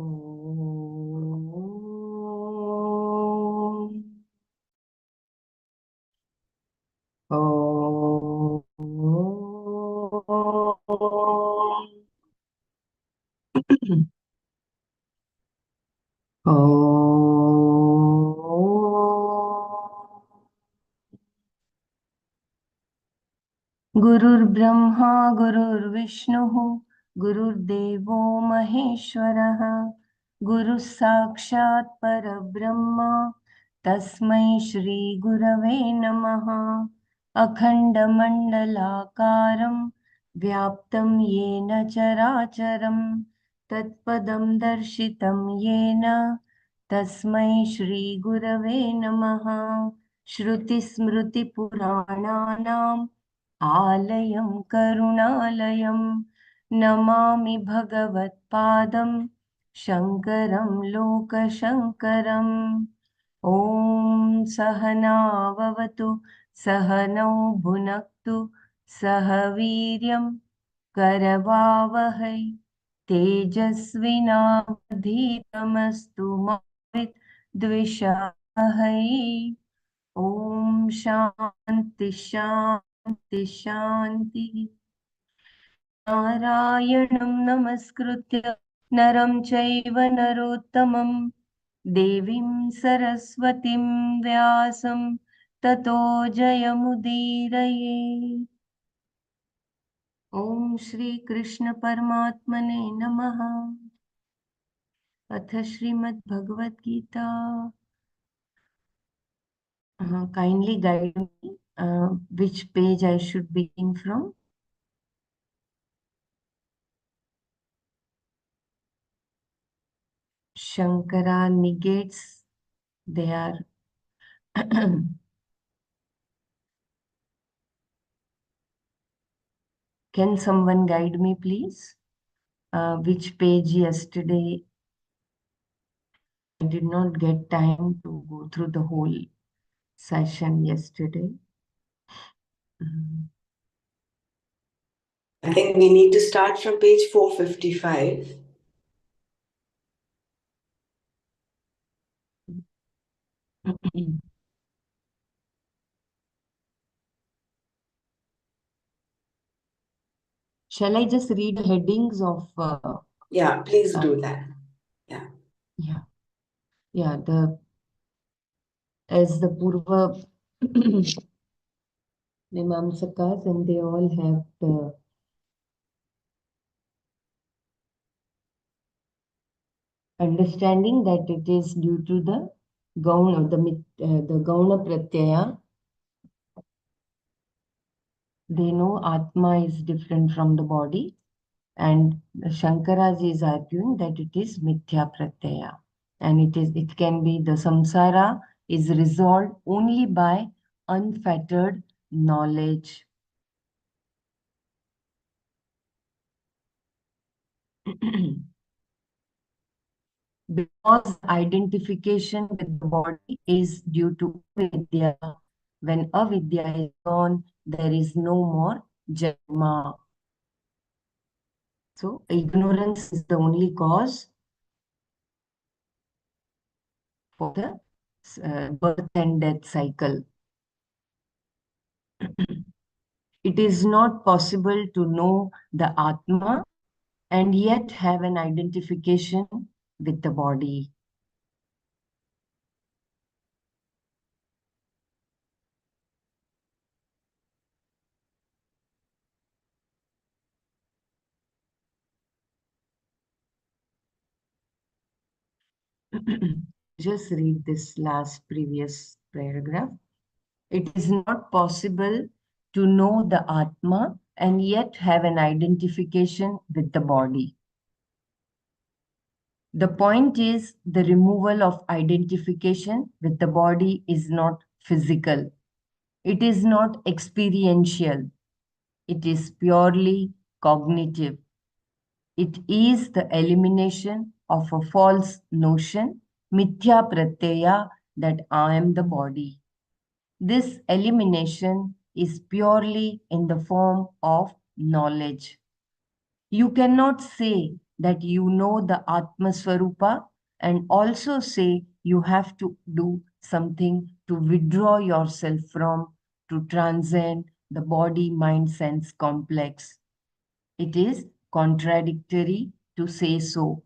Om. Om. गुरुर्ब्रह्मा गुरुर्विष्णुः गुरुर्देवो महेश्वरः गुरुः साक्षात् परब्रह्म तस्मै श्री गुरवे नमः अखण्डमण्डलाकारं व्याप्तं येन चराचरं तत्पदं दर्शितं येन तस्मै श्री गुरवे नमः श्रुतिस्मृतिपुराणानाम् आलयं करुणालयं नमामि भगवत्पादं शङ्करं लोकशङ्करम् ॐ सहनाववतु सहनौ भुनक्तु सह वीर्यं करवावहै तेजस्विनावधीतमस्तु मा विद्विषावहै ॐ शान्ति शान्ति शान्तिः नारायणं नमस्कृत्य नरं चैव नरोत्तमं देवीं सरस्वतीं व्यासं ततो जयमुदीरये ॐ श्रीकृष्ण परमात्मने नमः अथ Shrimad Bhagavad Gita kindly guide me which page I should begin from. Shankara negates their Can someone guide me, please? Which page yesterday? I did not get time to go through the whole session yesterday. I think we need to start from page 455. Shall I just read the headings of? Yeah, please do that. Yeah. Yeah. As the Purva Mimamsakas, and they all have the understanding that it is due to the Gauna, the Gauna Pratyaya. They know Atma is different from the body, and Shankaraji is arguing that it is Mithya Pratyaya, and it can be the samsara is resolved only by unfettered knowledge. Because identification with the body is due to avidya. When avidya is gone, there is no more janma. So ignorance is the only cause for the birth and death cycle. It is not possible to know the Atma and yet have an identification with the body. Just read this last previous paragraph. It is not possible to know the Atma and yet have an identification with the body. The point is, the removal of identification with the body is not physical. It is not experiential. It is purely cognitive. It is the elimination of a false notion, mithya pratyaya, that I am the body. This elimination is purely in the form of knowledge. You cannot say that you know the Atma Swarupa, and also say you have to do something to withdraw yourself from, to transcend the body mind sense complex. It is contradictory to say so.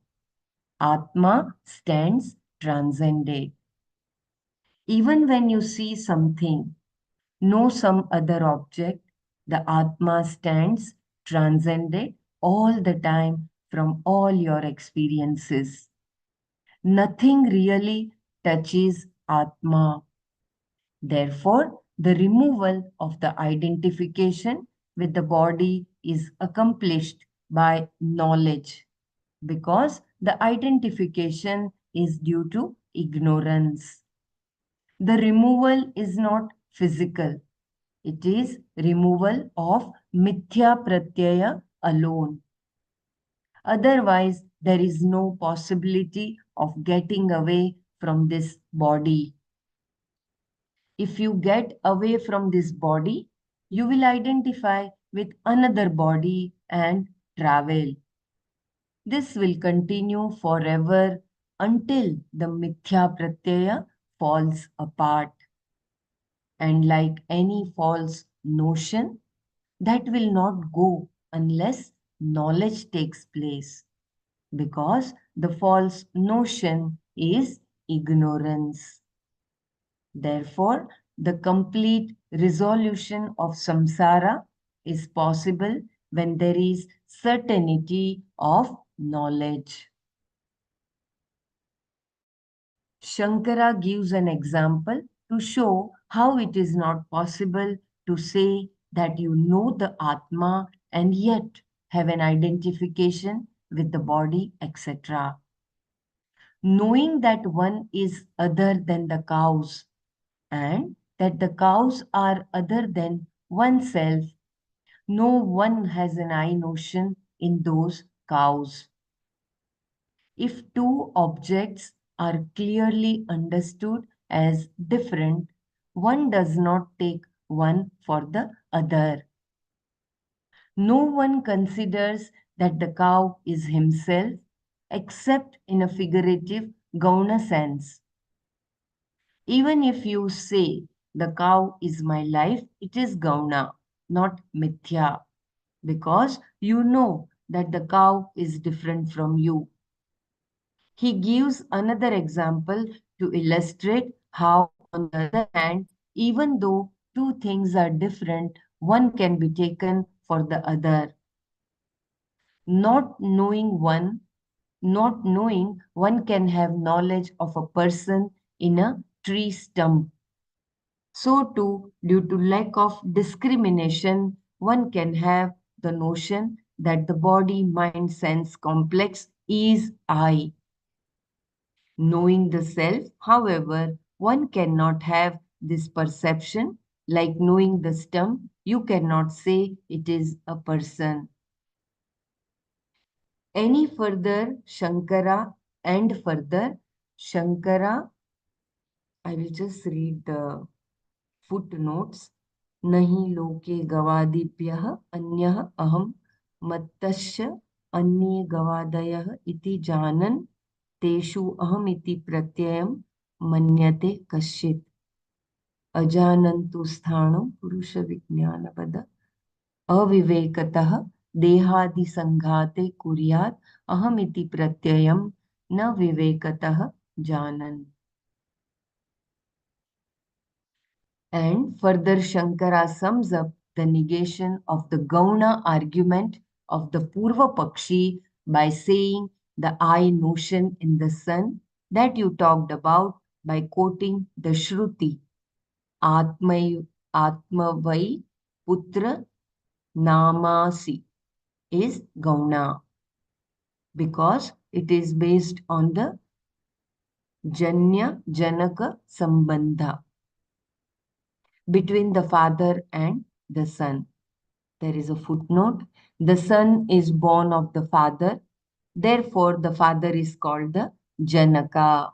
Atma stands transcended. Even when you see something, know some other object, the Atma stands transcended all the time from all your experiences. Nothing really touches Atma. Therefore, the removal of the identification with the body is accomplished by knowledge, because the identification is due to ignorance. The removal is not physical, it is removal of mithya pratyaya alone. Otherwise, there is no possibility of getting away from this body. If you get away from this body, you will identify with another body and travel. This will continue forever until the mithya pratyaya falls apart. And like any false notion, that will not go unless knowledge takes place, because the false notion is ignorance. Therefore, the complete resolution of samsara is possible when there is certainty of knowledge. Shankara gives an example to show how it is not possible to say that you know the Atma and yet have an identification with the body, etc. Knowing that one is other than the cows and that the cows are other than oneself, no one has an I notion in those cows. If two objects are clearly understood as different, one does not take one for the other. No one considers that the cow is himself except in a figurative gauna sense. Even if you say the cow is my life, it is gauna, not mithya, because you know that the cow is different from you. He gives another example to illustrate how, on the other hand, even though two things are different, one can be taken for the other. Not knowing one, not knowing one can have knowledge of a person in a tree stump. So too, due to lack of discrimination, one can have the notion that the body mind sense complex is I. Knowing the self, however, one cannot have this perception. Like knowing the stump, you cannot say it is a person. Any further, Shankara, I will just read the footnotes. Nahi loke gavadipyah anyah aham mattasya अन्ये गवादयः इति जानन् तेषु अहम् इति प्रत्ययं मन्यते कश्चित् अजानन्तु स्थाणु पुरुषविज्ञानपद अविवेकतः देहादिसङ्घाते कुर्यात् अहमिति प्रत्ययं न विवेकतः जानन्. And further, Shankara sums up the negation of the Gauna argument of the Purva Pakshi by saying the I notion in the sun that you talked about by quoting the Shruti Atmai Atmavai Putra Namasi is Gauna, because it is based on the Janya Janaka Sambandha between the father and the son. There is a footnote. The son is born of the father. Therefore, the father is called the Janaka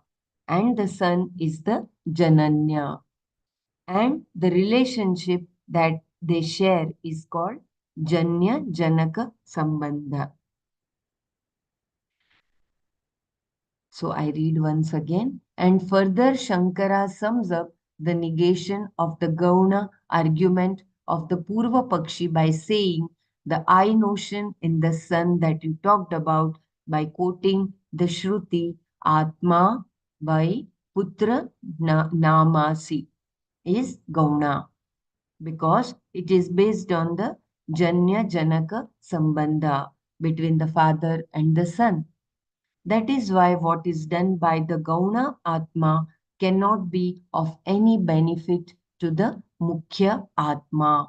and the son is the Jananya. And the relationship that they share is called Janya Janaka Sambandha. So I read once again. And further, Shankara sums up the negation of the Gauna argument of the Purva Pakshi by saying the I notion in the sun that you talked about by quoting the Shruti Atma by Putra Namasi is Gauna because it is based on the Janya Janaka Sambandha between the father and the son. That is why what is done by the Gauna Atma cannot be of any benefit to the Mukhya Atma.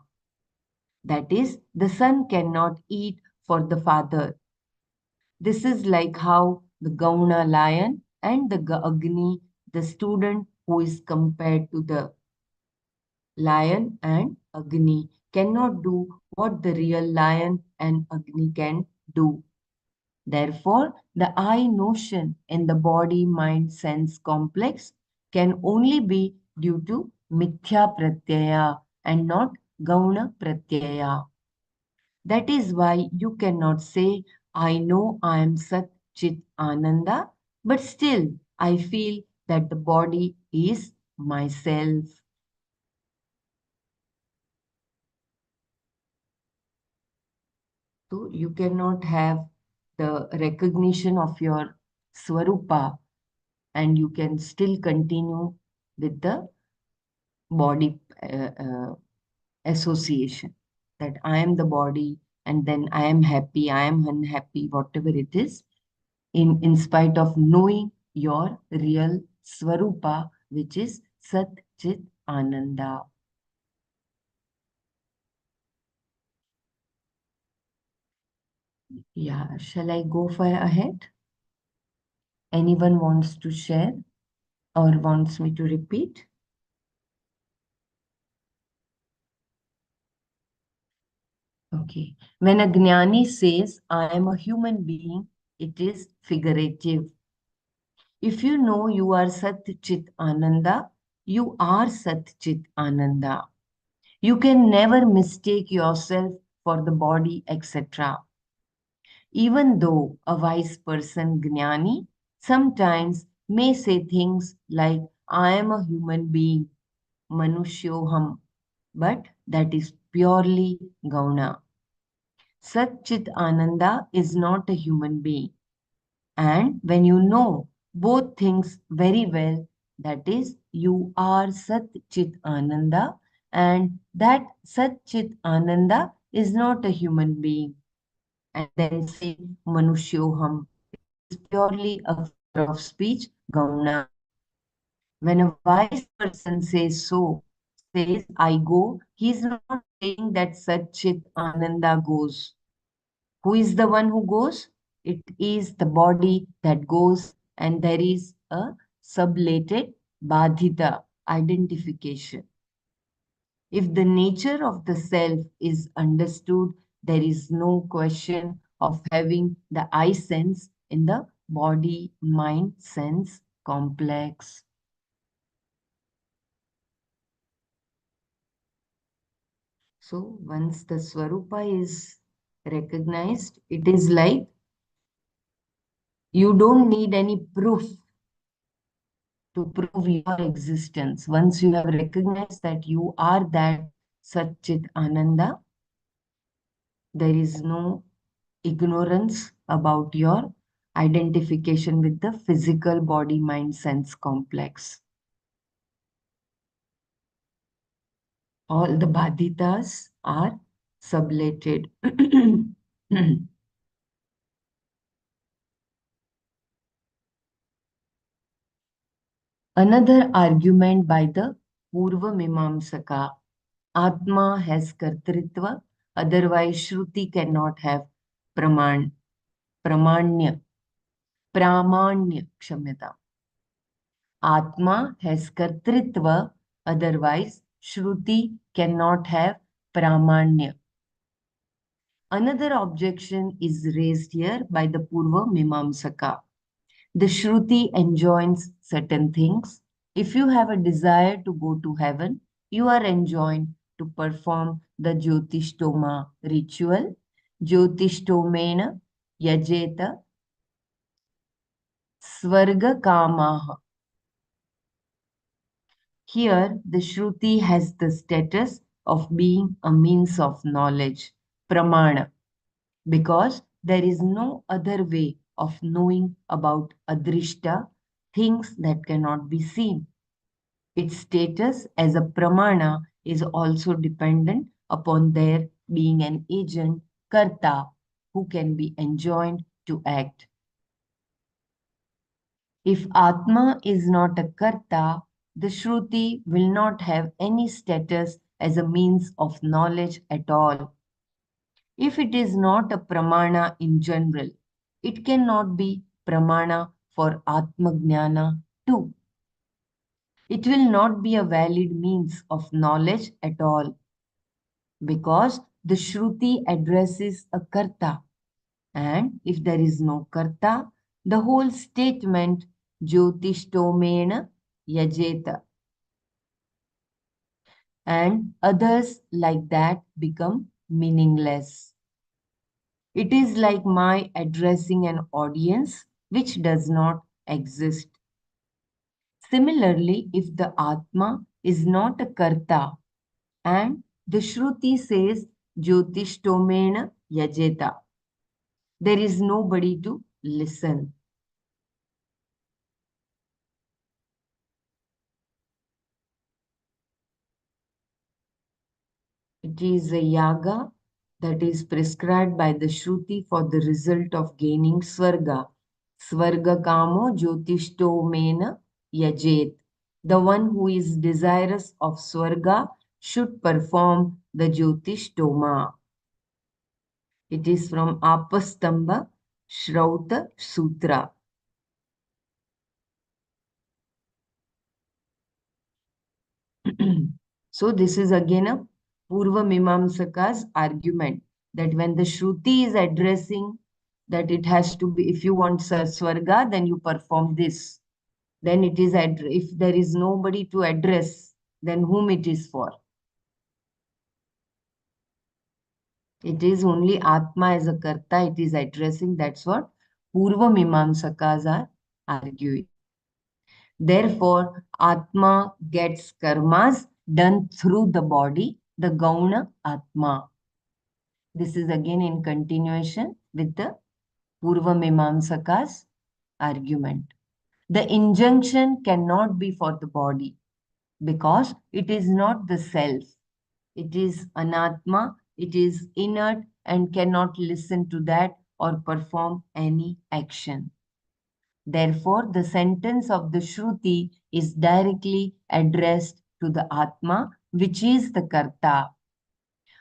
That is, the son cannot eat for the father. This is like how the Gauna lion and the Agni, the student who is compared to the lion and Agni, cannot do what the real lion and Agni can do. Therefore, the I notion in the body mind sense complex can only be due to mithya pratyaya and not gauna pratyaya. That is why you cannot say, I know I am Sat Chit Ananda, but still I feel that the body is myself. So you cannot have the recognition of your Swarupa and you can still continue with the body association that I am the body and then I am happy, I am unhappy, whatever it is, in spite of knowing your real Swarupa, which is Sat Chit Ananda. Yeah, shall I go for ahead? Anyone wants to share or wants me to repeat? Okay. When a Jnani says, I am a human being, it is figurative. If you know you are Sat Chit Ananda, you are Sat Chit Ananda. You can never mistake yourself for the body, etc. Even though a wise person, Jnani, sometimes may say things like, I am a human being, Manusyoham, but that is purely Gauna. Sat Chit Ananda is not a human being. And when you know both things very well, that is, you are Sat Chit Ananda, and that Sat Chit Ananda is not a human being. And then say Manusyoham. It is purely a figure of speech, Gauna. When a wise person says, I go, he is not saying that Sat Chit Ananda goes. Who is the one who goes? It is the body that goes, and there is a sublated badhita identification. If the nature of the self is understood, there is no question of having the I sense in the body mind sense complex. So once the Swarupa is recognized, it is like you don't need any proof to prove your existence. Once you have recognized that you are that Satchit Ananda, there is no ignorance about your identification with the physical body mind sense complex. All the badhitas are sublated. Another argument by the Purva Mimamsaka Atma has kartritva, otherwise Shruti cannot have praman, pramanya, pramanya, kshamyata. Atma has kartritva, otherwise Shruti cannot have pramanya. Another objection is raised here by the Purva Mimamsaka. The Shruti enjoins certain things. If you have a desire to go to heaven, you are enjoined to perform the Jyotishtoma ritual. Jyotishtomena yajeta Swarga Kamaha. Here, the Shruti has the status of being a means of knowledge, pramana, because there is no other way of knowing about adrishta, things that cannot be seen. Its status as a pramana is also dependent upon their being an agent, karta, who can be enjoined to act. If Atma is not a karta, the Shruti will not have any status as a means of knowledge at all. If it is not a pramana in general, it cannot be pramana for Atma Jnana too. It will not be a valid means of knowledge at all because the Shruti addresses a karta. And if there is no karta, the whole statement Jyotishtomena yajeta and others like that become meaningless. It is like my addressing an audience which does not exist. Similarly, if the Atma is not a karta and the Shruti says Jyotishtomena yajeta, there is nobody to listen. It is a yaga that is prescribed by the Shruti for the result of gaining Swarga. Swarga kamo jyotishto mena yajet. The one who is desirous of Swarga should perform the Jyotishtoma. It is from Apastamba Shrauta Sutra. So this is again a Purva Mimamsaka's argument that when the Shruti is addressing that it has to be, if you want Swarga, then you perform this. Then it is, if there is nobody to address, then whom it is for? It is only Atma as a Karta, it is addressing, that's what Purva Mimamsakas are arguing. Therefore, Atma gets karmas done through the body, the Gauna Atma. This is again in continuation with the Purva Mimamsaka's argument. The injunction cannot be for the body because it is not the self. It is anatma, it is inert and cannot listen to that or perform any action. Therefore, the sentence of the Shruti is directly addressed to the Atma, which is the Karta.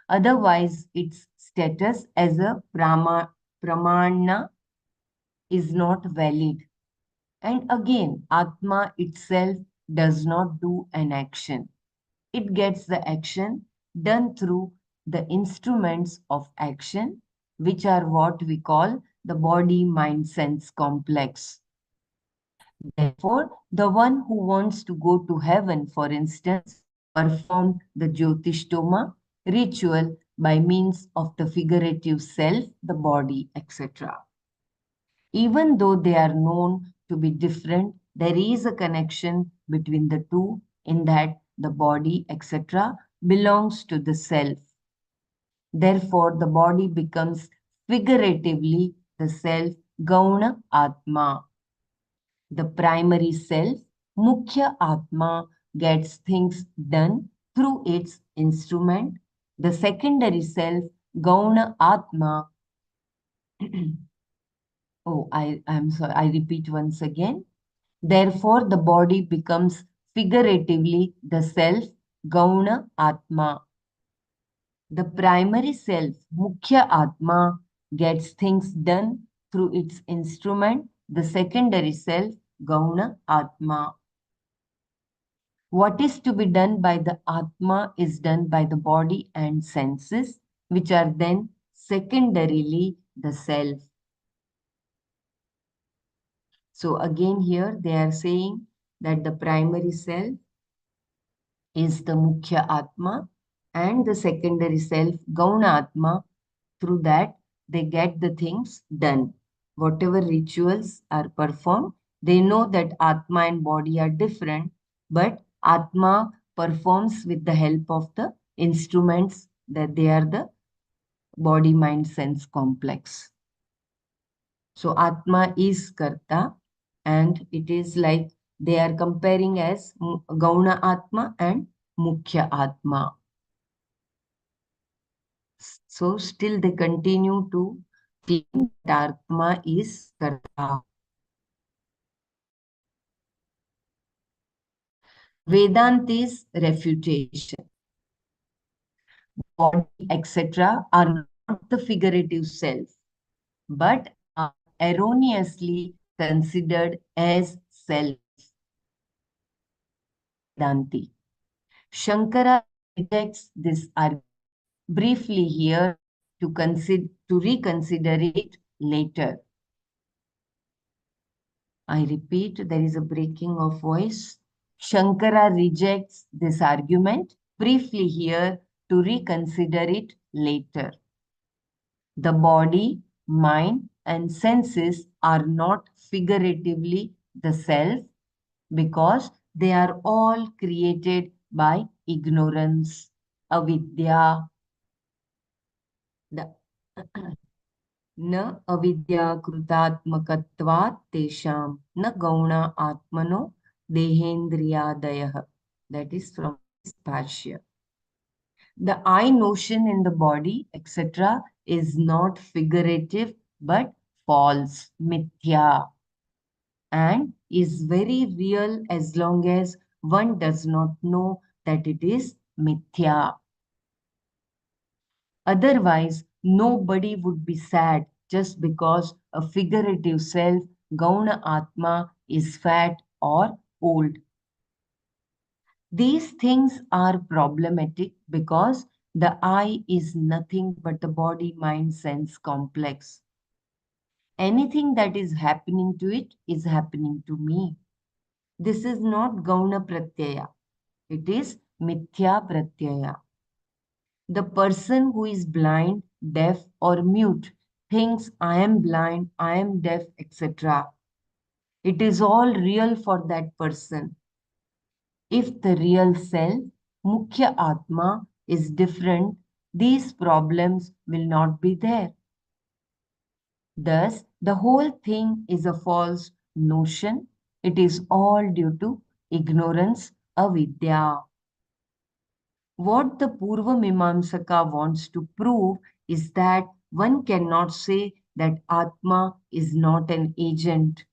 Otherwise, its status as a pramana is not valid. And again, Atma itself does not do an action. It gets the action done through the instruments of action, which are what we call the body mind sense complex. Therefore, the one who wants to go to heaven, for instance, performed the Jyotishtoma ritual by means of the figurative self, the body, etc. Even though they are known to be different, there is a connection between the two in that the body, etc., belongs to the self. Therefore, the body becomes figuratively the self, Gauna Atma. The primary self, Mukhya Atma, gets things done through its instrument. The secondary self, Gauna Atma, oh, I'm sorry, I repeat once again. Therefore, the body becomes figuratively the self, Gauna Atma. The primary self, Mukhya Atma, gets things done through its instrument. The secondary self, Gauna Atma. What is to be done by the Atma is done by the body and senses, which are then secondarily the self. So again here they are saying that the primary self is the Mukhya Atma and the secondary self, Gauna Atma. Through that, they get the things done. Whatever rituals are performed, They know that Atma and body are different, but Atma performs with the help of the instruments that they are the body, mind, sense complex. So Atma is Karta, and it is like they are comparing as Gauna Atma and Mukhya Atma. So still they continue to claim that Atma is Karta. Vedanti's refutation, body, etc., are not the figurative self, but are erroneously considered as self. Vedanti. Shankara rejects this argument briefly here to reconsider it later. I repeat, there is a breaking of voice. Shankara rejects this argument briefly here to reconsider it later. The body, mind, and senses are not figuratively the self because they are all created by ignorance, avidya, the न अविद्याकृतात्मकत्वात् तेषां न गौण आत्मनो देहेन्द्रियादयः. That is from this Bhashya. The I notion in the body, etc., is not figurative but false, mithya, and is very real as long as one does not know that it is mithya. Otherwise, nobody would be sad just because a figurative self, Gauna Atma, is fat or old. These things are problematic because the I is nothing but the body mind sense complex. Anything that is happening to it is happening to me. This is not Gauna Pratyaya, it is Mithya Pratyaya. The person who is blind, deaf, or mute thinks I am blind, I am deaf, etc. It is all real for that person. If the real self, Mukhya Atma, is different, these problems will not be there. Thus, the whole thing is a false notion. It is all due to ignorance, avidya. What the Purva Mimamsaka wants to prove is that one cannot say that Atma is not an agent.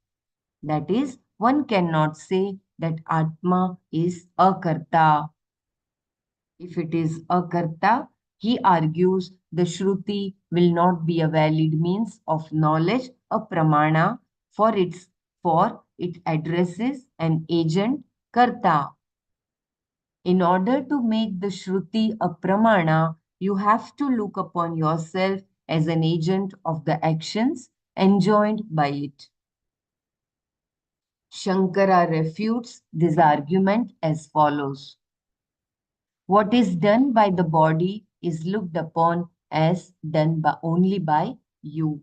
That is, one cannot say that Atma is a karta. If it is a karta, he argues the Shruti will not be a valid means of knowledge, a pramana, for it addresses an agent karta. In order to make the Shruti a pramana, you have to look upon yourself as an agent of the actions enjoined by it. Shankara refutes this argument as follows. What is done by the body is looked upon as done only by you.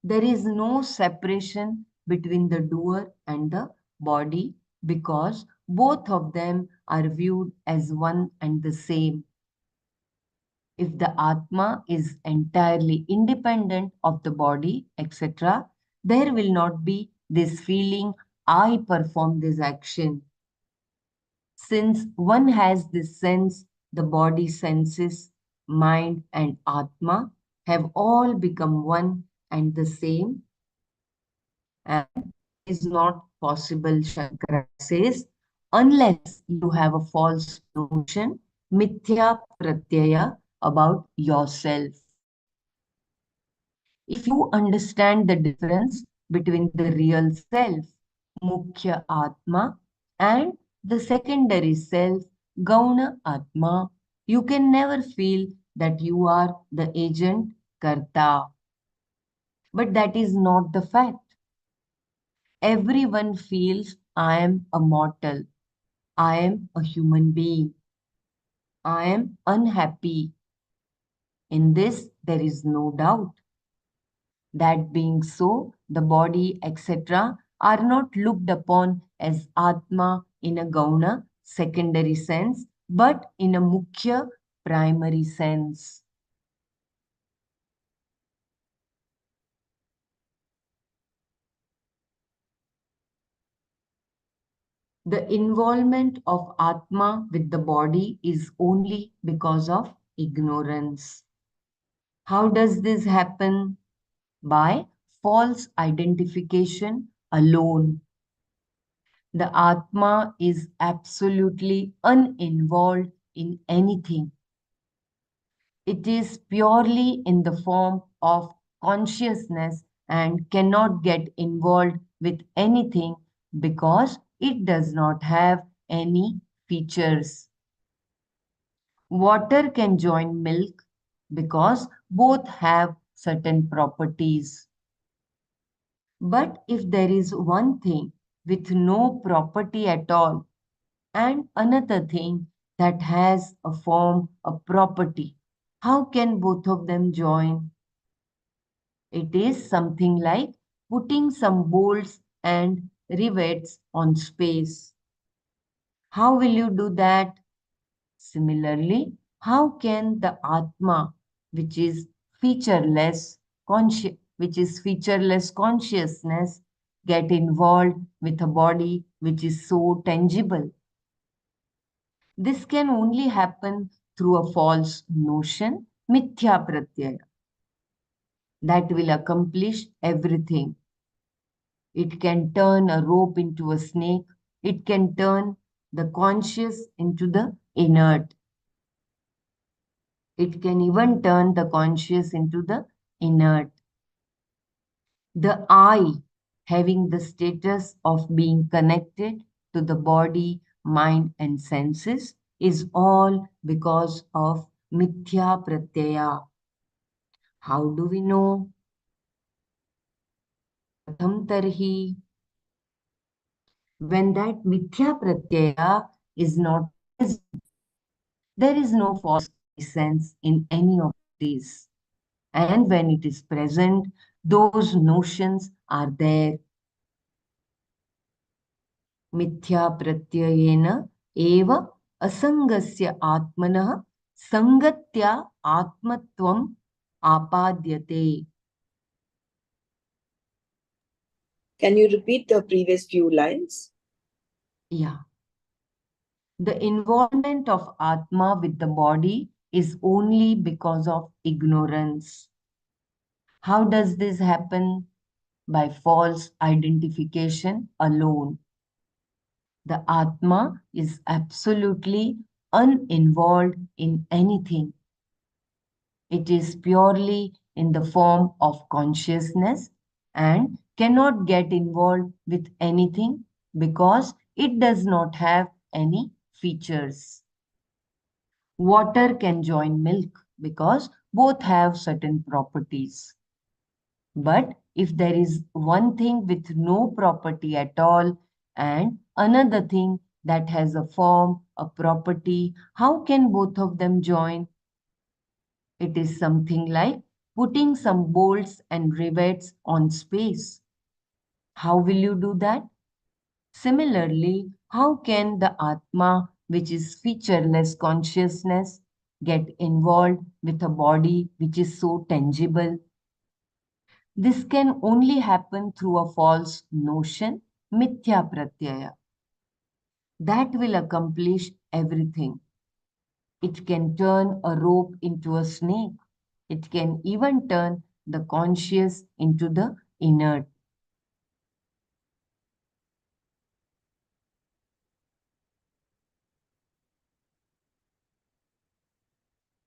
There is no separation between the doer and the body because both of them are viewed as one and the same. If the Atma is entirely independent of the body, etc., there will not be this feeling, I perform this action. Since one has this sense, the body senses, mind, and Atma have all become one and the same, and is not possible, Shankara says, unless you have a false notion, mithya pratyaya, about yourself. If you understand the difference between the real self, Mukhya Atma, and the secondary self, Gauna Atma, you can never feel that you are the agent Karta. But that is not the fact. Everyone feels I am a mortal, I am a human being, I am unhappy. In this, there is no doubt. That being so, the body, etc., are not looked upon as Atma in a Gauna secondary sense, but in a Mukhya primary sense. The involvement of Atma with the body is only because of ignorance. How does this happen? By false identification alone. The Atma is absolutely uninvolved in anything. It is purely in the form of consciousness and cannot get involved with anything because it does not have any features. Water can join milk because both have certain properties. But if there is one thing with no property at all and another thing that has a form, a property, how can both of them join? It is something like putting some bolts and rivets on space. How will you do that? Similarly, how can the Atma, which is featureless consciousness, get involved with a body which is so tangible? This can only happen through a false notion, mithya pratyaya, that will accomplish everything. It can turn a rope into a snake. It can turn the conscious into the inert. It can even turn the conscious into the inert. The I, having the status of being connected to the body, mind, and senses, is all because of mithya pratyaya. How do we know? Katham tarhi, when that mithya pratyaya is not present, there is no false sense in any of these. And when it is present, those notions are there. Mithya pratyayena eva asangasya atmanah sangatya atmatvam apadyate. Can you repeat the previous few lines? Yeah. The involvement of Atma with the body is only because of ignorance. How does this happen? By false identification alone. The Atma is absolutely uninvolved in anything. It is purely in the form of consciousness and cannot get involved with anything because it does not have any features. Water can join milk because both have certain properties. But if there is one thing with no property at all and another thing that has a form, a property, how can both of them join? It is something like putting some bolts and rivets on space. How will you do that? Similarly, how can the Atma, which is featureless consciousness, get involved with a body which is so tangible? This can only happen through a false notion, mithya pratyaya. That will accomplish everything. It can turn a rope into a snake. It can even turn the conscious into the inert.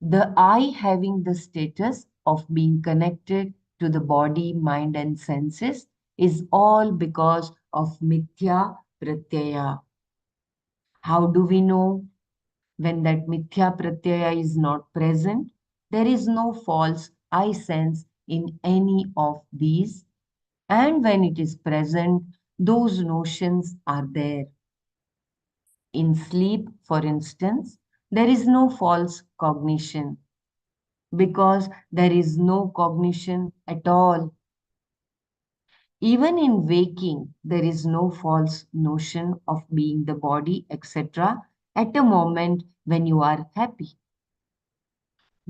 The I having the status of being connected to the body, mind, and senses is all because of mithya pratyaya. How do we know? When that mithya pratyaya is not present, there is no false I sense in any of these. And when it is present, those notions are there. In sleep, for instance, there is no false cognition because there is no cognition at all. Even in waking, there is no false notion of being the body, etc., at a moment when you are happy.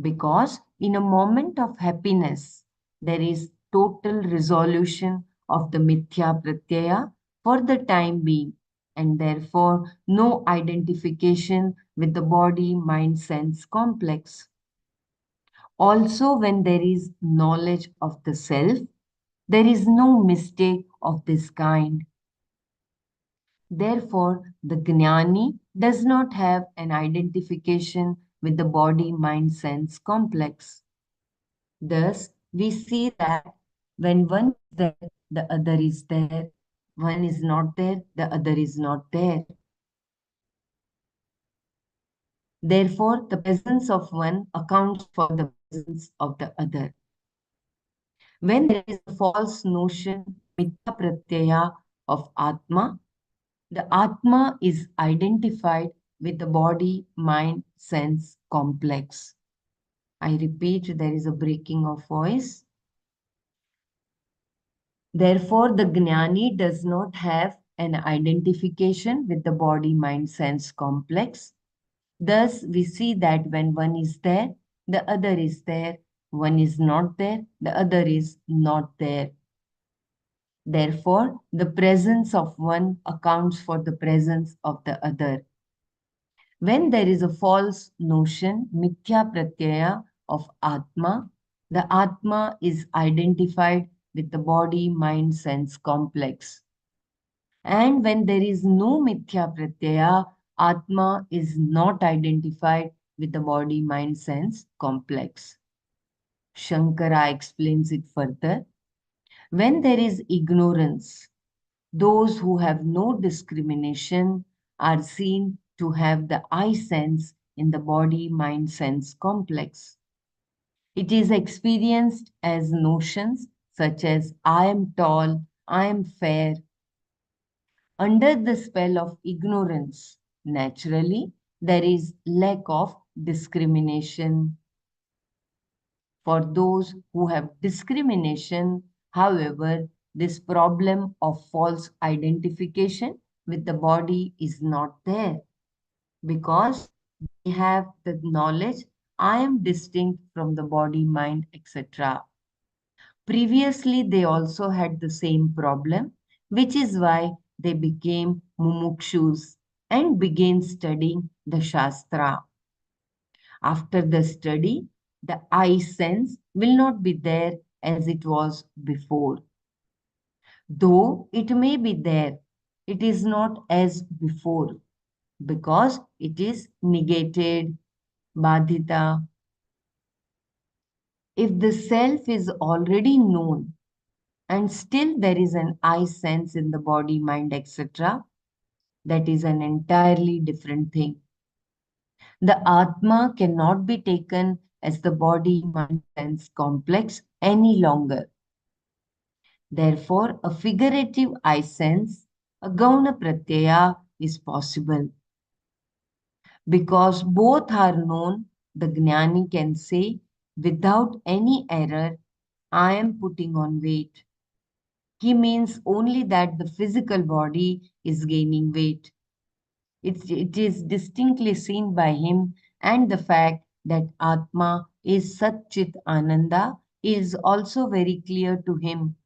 Because in a moment of happiness, there is total resolution of the mithya pratyaya for the time being, and therefore no identification with the body mind sense complex. Also, when there is knowledge of the self, there is no mistake of this kind. Therefore, the Gnani does not have an identification with the body mind sense complex. Thus, we see that when one is there, the other is there. One is not there, the other is not there. Therefore, the presence of one accounts for the presence of the other. When there is a false notion, mithya pratyaya of Atma, the Atma is identified with the body, mind, sense complex. I repeat, there is a breaking of voice. Therefore, the Gnani does not have an identification with the body, mind, sense complex. Thus, we see that when one is there, the other is there. One is not there, the other is not there. Therefore, the presence of one accounts for the presence of the other. When there is a false notion, mithya pratyaya of Atma, the Atma is identified with the body mind sense complex. And when there is no mithya pratyaya, Atma is not identified with the body mind sense complex. Shankara explains it further. When there is ignorance, those who have no discrimination are seen to have the I sense in the body mind sense complex. It is experienced as notions such as I am tall, I am fair. Under the spell of ignorance, naturally, there is lack of discrimination. For those who have discrimination, however, this problem of false identification with the body is not there because they have the knowledge I am distinct from the body, mind, etc. Previously, they also had the same problem, which is why they became mumukshus and began studying the Shastra. After the study, the I sense will not be there as it was before. Though it may be there, it is not as before because it is negated, badhita. If the self is already known and still there is an I sense in the body, mind, etc., that is an entirely different thing. The Atma cannot be taken as the body mind sense complex any longer. Therefore, a figurative I sense, a Gauna Pratyaya, is possible. Because both are known, the Gnani can say without any error, I am putting on weight. He means only that the physical body is gaining weight. It is distinctly seen by him, and the fact that Atma is Satchit Ananda is also very clear to him.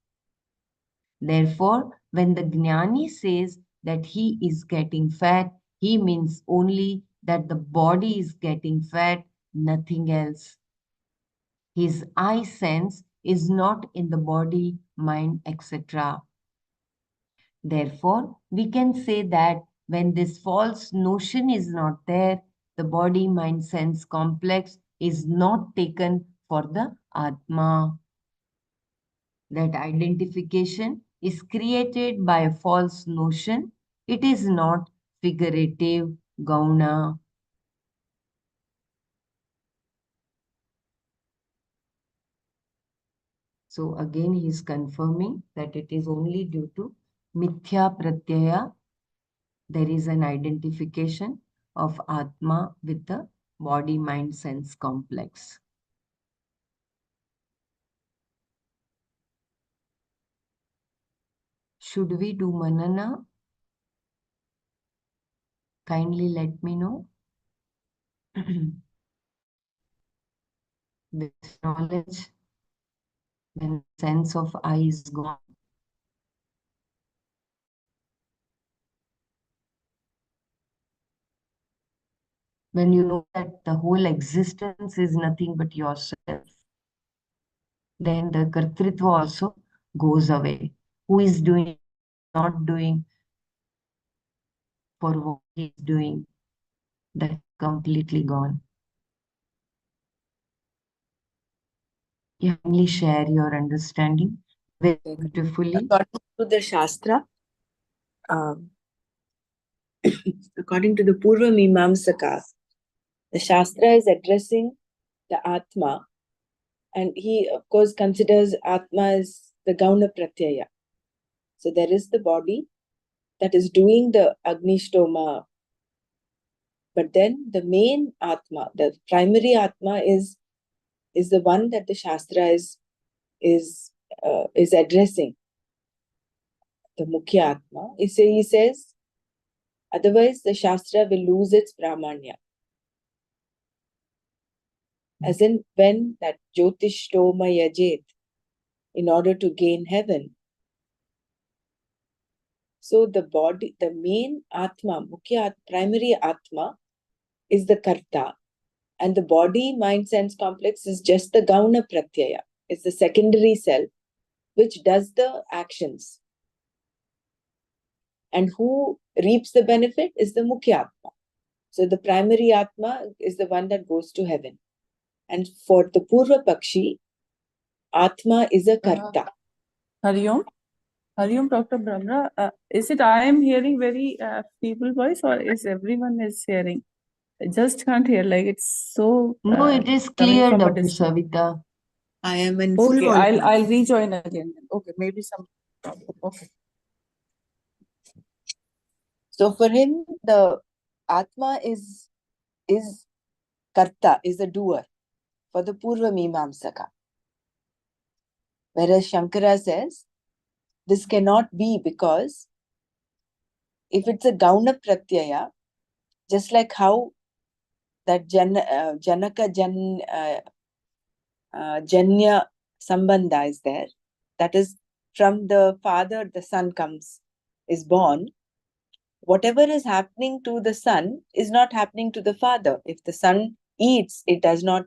Therefore, when the Gnani says that he is getting fat, he means only that the body is getting fat, nothing else. His I sense is not in the body, mind, etc. Therefore, we can say that when this false notion is not there, the body mind sense complex is not taken for the Atma. That identification is created by a false notion. It is not figurative, gauna. So again, he is confirming that it is only due to mithya pratyaya there is an identification of Atma with the body mind sense complex. Should we do Manana? Kindly let me know. This knowledge, when the sense of I is gone, when you know that the whole existence is nothing but yourself, then the kartritva also goes away. Who is doing, not doing, for what he is doing, that's completely gone. You only share your understanding very beautifully. According to the Shastra, um, according to the Purva Mimamsaka, the Shastra is addressing the Atma, and he, of course, considers Atma as the Gauna Pratyaya. So there is the body that is doing the Agnishtoma, but then the main Atma, the primary Atma, is the one that the Shastra is addressing, the Mukhya Atma. He says, otherwise the Shastra will lose its Pramanya. As in, when that Jyotishtoma Yajet, in order to gain heaven. So the body, the main Atma, Mukhya, primary Atma, is the Karta. And the body, mind, sense complex is just the Gauna Pratyaya. It's the secondary self, which does the actions. And who reaps the benefit is the Mukhya Atma. So the primary Atma is the one that goes to heaven. And for the Purva Pakshi, Atma is a Karta. Hariom, Hariom, Dr. Brahma. Is it I am hearing very feeble voice, or is everyone is hearing? I just can't hear. Like it's so. No, it is coming clear, from a Dr. distance. Savita. I am in full Okay, volume. I'll rejoin again. Okay, maybe some problem. Okay. So for him, the Atma is Karta, is a doer for the Purva Mimamsaka. Whereas Shankara says, this cannot be, because if it's a Gauna Pratyaya, just like how that Janaka Janya Sambandha is there, that is, from the father the son is born. Whatever is happening to the son is not happening to the father. If the son eats, it does not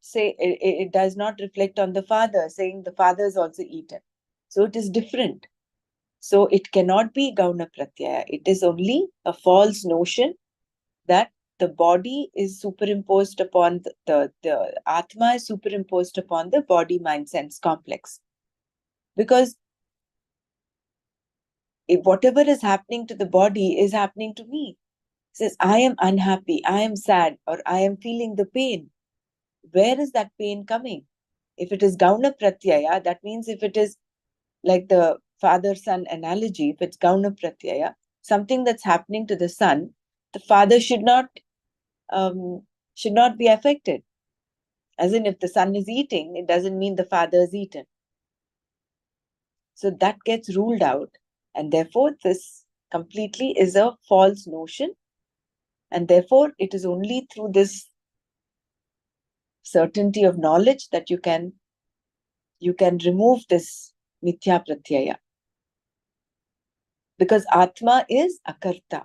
say, it does not reflect on the father, saying the father is also eaten. So it is different. So it cannot be Gauna Pratyaya. It is only a false notion that the body is superimposed upon the Atma is superimposed upon the body, mind, sense complex. Because if whatever is happening to the body is happening to me. It says, I am unhappy, I am sad, or I am feeling the pain. Where is that pain coming? If it is Gauna Pratyaya, that means if it is like the father-son analogy, if it's Gauna Pratyaya, something that's happening to the son, the father should not be affected. As in, if the son is eating, it doesn't mean the father is eaten. So that gets ruled out. And therefore, this completely is a false notion. And therefore, it is only through this certainty of knowledge that you can remove this mithya pratyaya. Because Atma is akarta.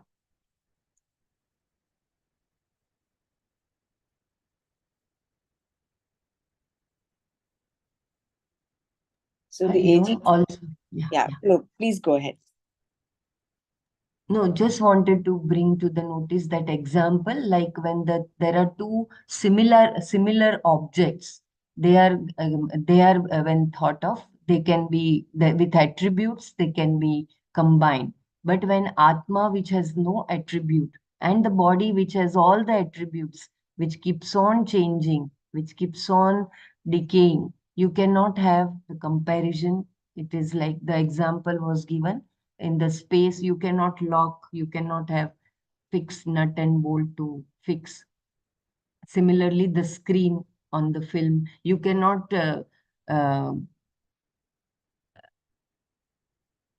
So the agent also, look, please go ahead. No, just wanted to bring to the notice that example, like when there are two similar objects, they are when thought of, they can be with attributes, they can be combined. But when Atma, which has no attribute, and the body, which has all the attributes, which keeps on changing, which keeps on decaying, you cannot have the comparison. It is like the example was given in the space. You cannot lock, you cannot have fixed nut and bolt to fix. Similarly, the screen on the film, you cannot uh,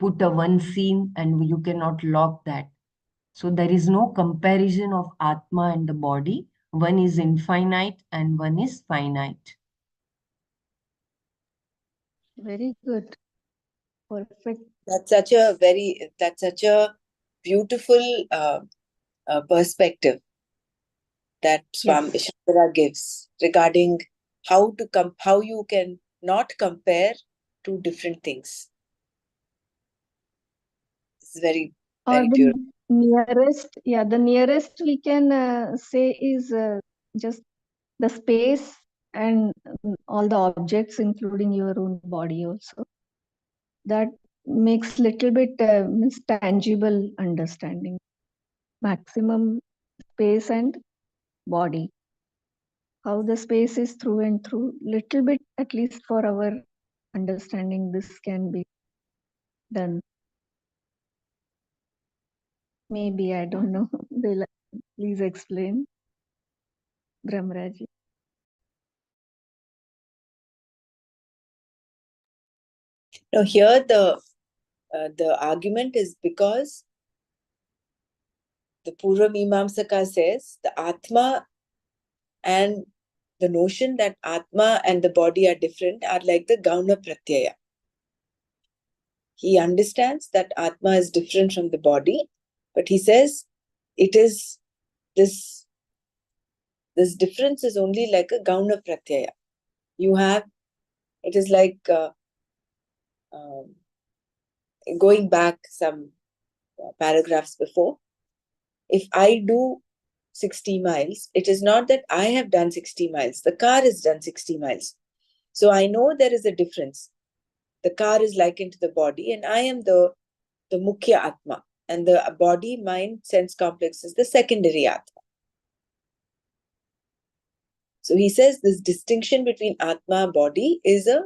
put a one scene and you cannot lock that. So there is no comparison of Atma and the body. One is infinite and one is finite. Very good. Perfect. That's such a beautiful perspective that Swami Yes. Shankara gives regarding how you can not compare two different things. It's very, Or very the beautiful. the nearest we can say is just the space and all the objects, including your own body also. That makes little bit means tangible understanding. Maximum space and body. How the space is through and through. Little bit, at least for our understanding, this can be done. Maybe, I don't know. Please explain, Brahmaraji. Now here the argument is because the Purva Mimamsaka says the Atma and the notion that Atma and the body are different are like the Gauna Pratyaya. He understands that Atma is different from the body, but he says it is this difference is only like a Gauna Pratyaya. It is like going back some paragraphs before. If I do 60 miles, it is not that I have done 60 miles. The car has done 60 miles. So I know there is a difference. The car is likened to the body, and I am the Mukhya Atma. And the body, mind, sense complex is the secondary Atma. So he says this distinction between Atma and body is a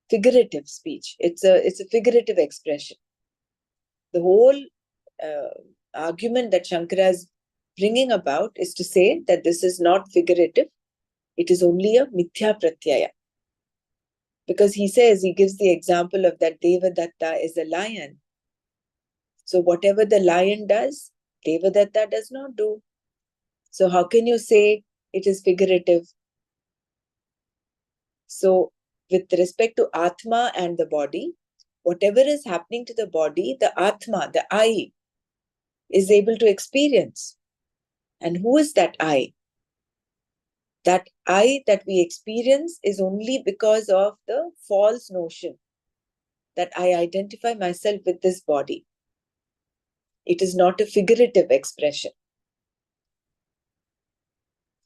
figurative speech. It's a figurative expression. The whole argument that Shankara is bringing about is to say that this is not figurative. It is only a mithya pratyaya. Because he gives the example of that Devadatta is a lion. So whatever the lion does, Devadatta does not do. So how can you say it is figurative? So with respect to Atma and the body, whatever is happening to the body, the Atma, the I, is able to experience. And who is that I? That I that we experience is only because of the false notion that I identify myself with this body. It is not a figurative expression.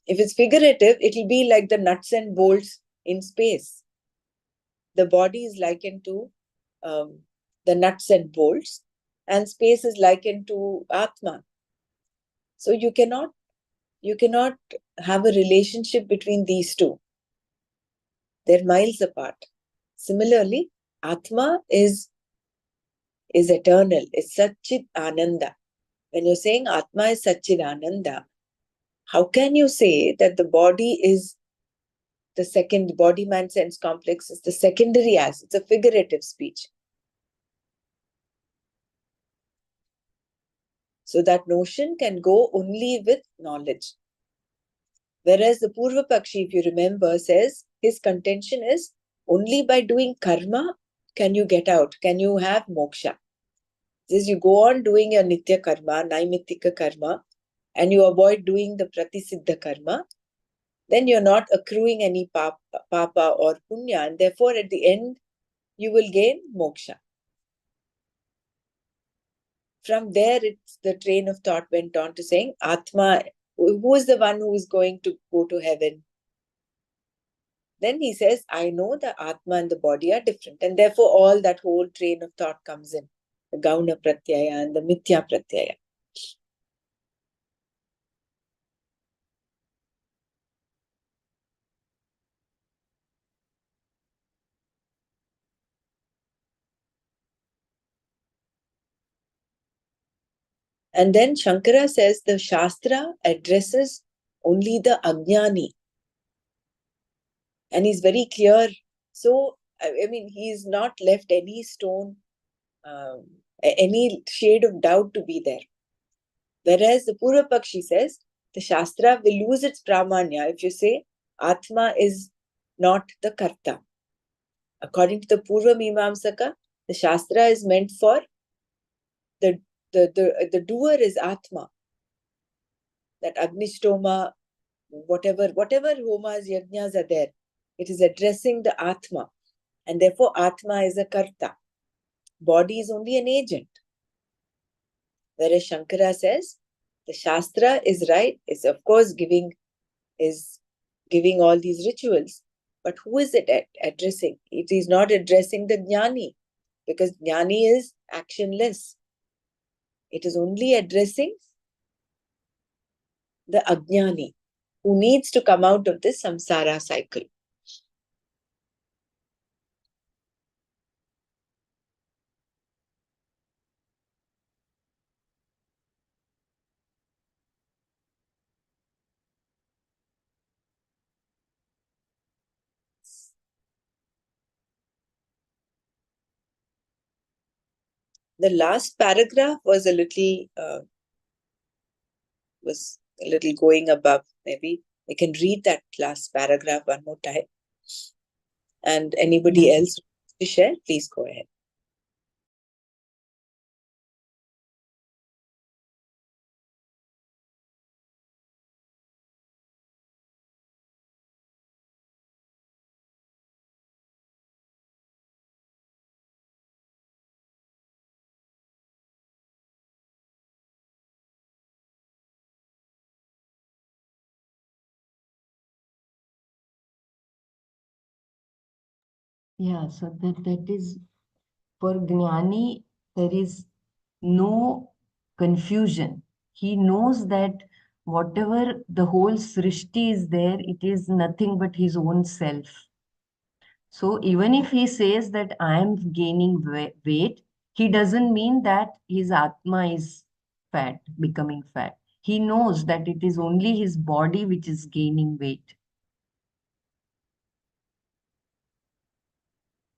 If it's figurative, it will be like the nuts and bolts in space. The body is likened to the nuts and bolts, and space is likened to Atma. So you cannot have a relationship between these two. They're miles apart. Similarly, Atma is eternal, is Satchit Ananda. When you're saying Atma is Satchit Ananda, how can you say that the body is the second body mind sense complex is the secondary as? It's a figurative speech. So that notion can go only with knowledge. Whereas the Purva Pakshi, if you remember, says his contention is only by doing karma can you get out, can you have moksha. Says you go on doing your nitya karma, naimittika karma, and you avoid doing the pratisiddha karma, then you're not accruing any papa or punya, and therefore at the end you will gain moksha. From there, the train of thought went on to saying, Atma, who is the one who is going to go to heaven? Then he says, I know the Atma and the body are different. And therefore, all that whole train of thought comes in. The Gauna Pratyaya and the Mithya Pratyaya. And then Shankara says the Shastra addresses only the Ajnani. And he's very clear. So, I mean, he's not left any stone any shade of doubt to be there. Whereas the Purva Pakshi says the Shastra will lose its Pramanya if you say Atma is not the Karta. According to the Purva Mimamsaka, the Shastra is meant for the doer is Atma. That Agnishtoma, whatever homas, yajnas are there, it is addressing the Atma. And therefore Atma is a Karta. Body is only an agent. Whereas Shankara says the Shastra is right, is of course giving all these rituals. But who is it addressing? It is not addressing the Jnani, because Jnani is actionless. It is only addressing the Ajnani, who needs to come out of this samsara cycle. The last paragraph was a little going above. Maybe I can read that last paragraph one more time. And anybody else to share, please go ahead. Yeah, so that is for Gnani, there is no confusion. He knows that whatever the whole Srishti is there, it is nothing but his own self. So even if he says that I am gaining weight, he doesn't mean that his Atma is fat, becoming fat. He knows that it is only his body which is gaining weight.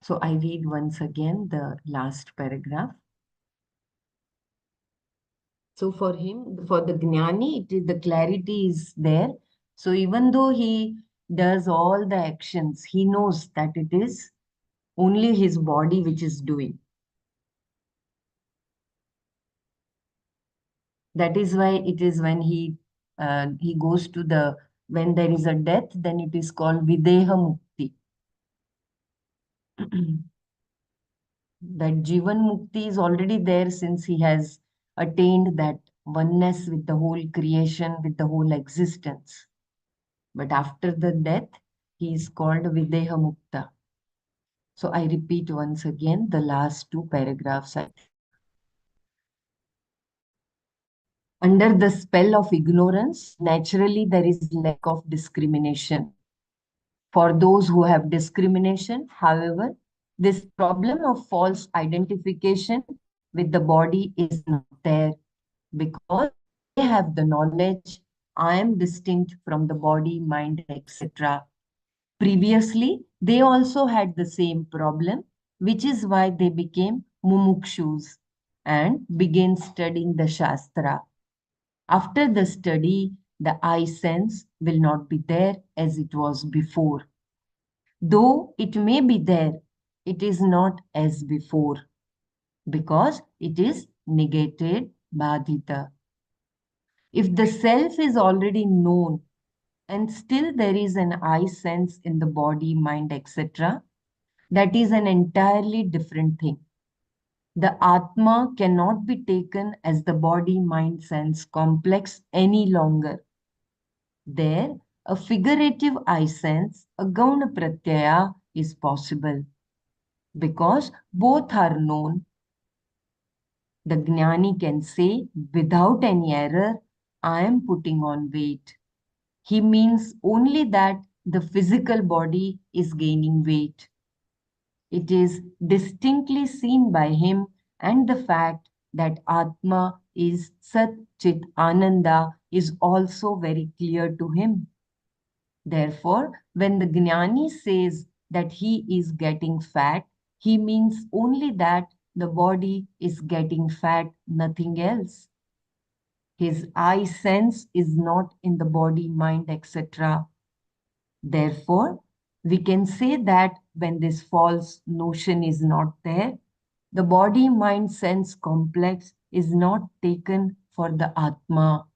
So I read once again the last paragraph. So for him, for the Gnani, it is the clarity is there. So even though he does all the actions, he knows that it is only his body which is doing. That is why it is when he goes to the, when there is a death, then it is called Videha Mukti. That Jivan Mukti is already there since he has attained that oneness with the whole creation, with the whole existence. But after the death, he is called Videha Mukta. So I repeat once again the last two paragraphs. Under the spell of ignorance, naturally there is lack of discrimination. For those who have discrimination, however, this problem of false identification with the body is not there because they have the knowledge I am distinct from the body, mind, etc. Previously, they also had the same problem, which is why they became mumukshus and began studying the Shastra. After the study, the I sense will not be there as it was before. Though it may be there, it is not as before because it is negated, badhita. If the self is already known and still there is an I sense in the body, mind, etc., that is an entirely different thing. The Atma cannot be taken as the body, mind, sense complex any longer. There, a figurative I sense, a Gauna Pratyaya is possible because both are known. The Gnani can say without any error, I am putting on weight. He means only that the physical body is gaining weight. It is distinctly seen by him, and the fact that Atma is Sat Chit Ananda is also very clear to him. Therefore, when the Gnani says that he is getting fat, he means only that The body is getting fat, nothing else. His I sense is not in the body, mind, etc. Therefore, we can say that when this false notion is not there, the body mind sense complex is not taken for the Atma.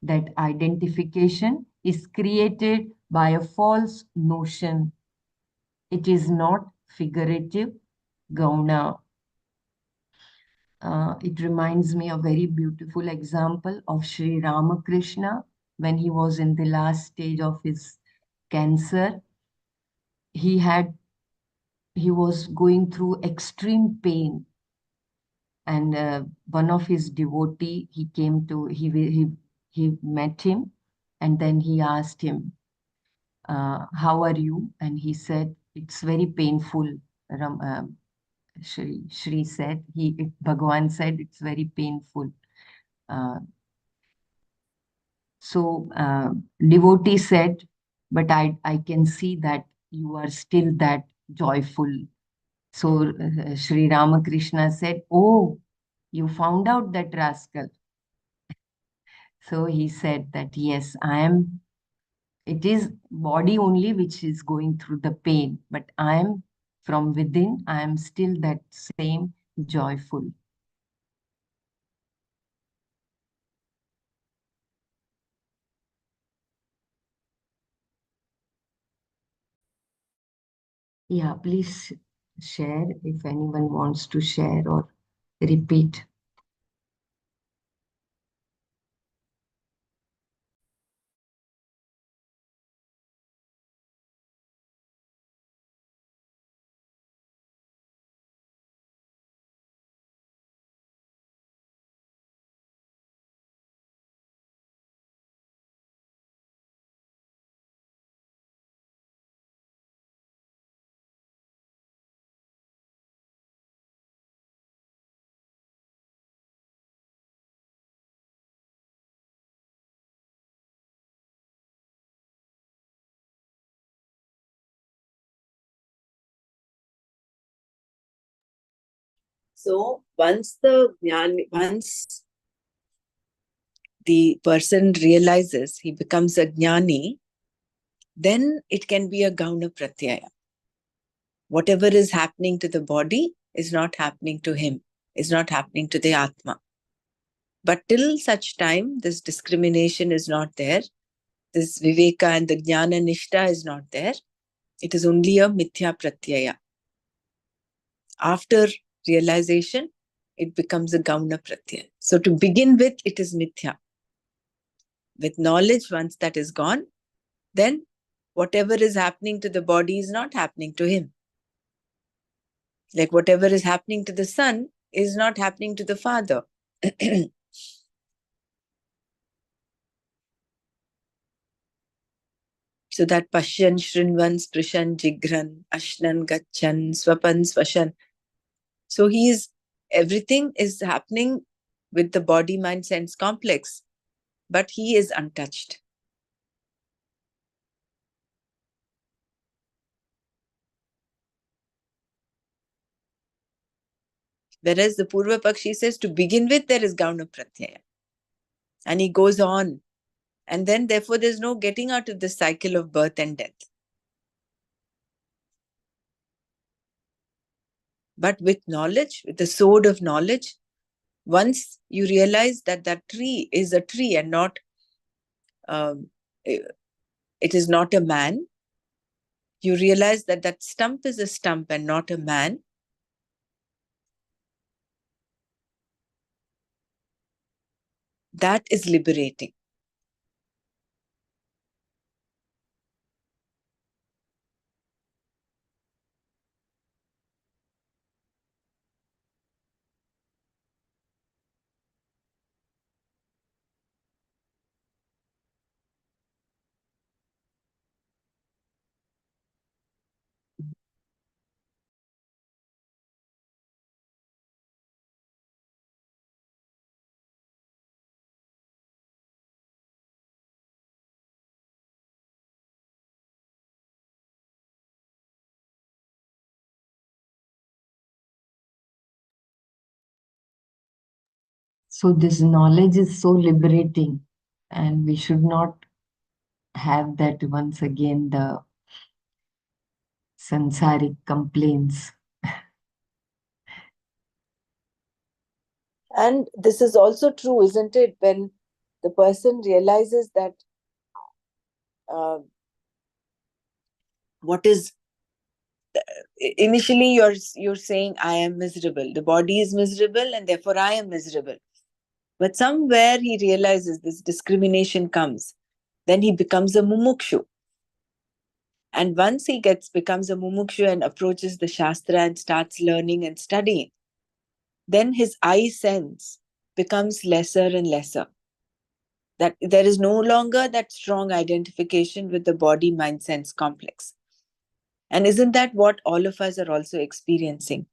That identification is created by a false notion. It is not figurative, gauna. It reminds me a very beautiful example of Sri Ramakrishna when he was in the last stage of his cancer. He had he was going through extreme pain, and one of his devotee he came to he met him, and then he asked him, how are you? And he said, it's very painful. Shri said, Bhagavan said, it's very painful. Uh, so devotee said, but I can see that you are still that joyful. So Sri Ramakrishna said, oh, you found out that rascal. So he said that, yes, I am. It is body only which is going through the pain, but I am from within, I am still that same joyful. Yeah, please share if anyone wants to share or repeat. So once the person realizes he becomes a jnani, then it can be a gauna pratyaya. Whatever is happening to the body is not happening to him, is not happening to the Atma. But till such time, this discrimination is not there, this viveka and the jnana nishta is not there, it is only a mithya pratyaya. After realization, it becomes a gauna pratyaya. So to begin with, it is mithya. With knowledge, once that is gone, then whatever is happening to the body is not happening to him. Like whatever is happening to the son is not happening to the father. So that Pashyan, Shrinvan, Sprishan, Jigran, Ashnan, Gachan, Swapan, Swashan. So everything is happening with the body, mind, sense complex, but he is untouched. Whereas the Purva Pakshi says to begin with, there is Gauna Pratyaya. And he goes on. And then, therefore, there's no getting out of the cycle of birth and death. But with knowledge, with the sword of knowledge, once you realize that that tree is a tree and not, it is not a man, you realize that that stump is a stump and not a man, that is liberating. So this knowledge is so liberating, and we should not have that once again the sansaric complaints. And this is also true, isn't it? When the person realizes that what is initially you're saying I am miserable, the body is miserable, and therefore I am miserable. But somewhere he realizes this discrimination comes, then he becomes a mumukshu. And once he becomes a mumukshu and approaches the shastra and starts learning and studying, then his I sense becomes lesser and lesser. That there is no longer that strong identification with the body mind sense complex. And isn't that what all of us are also experiencing?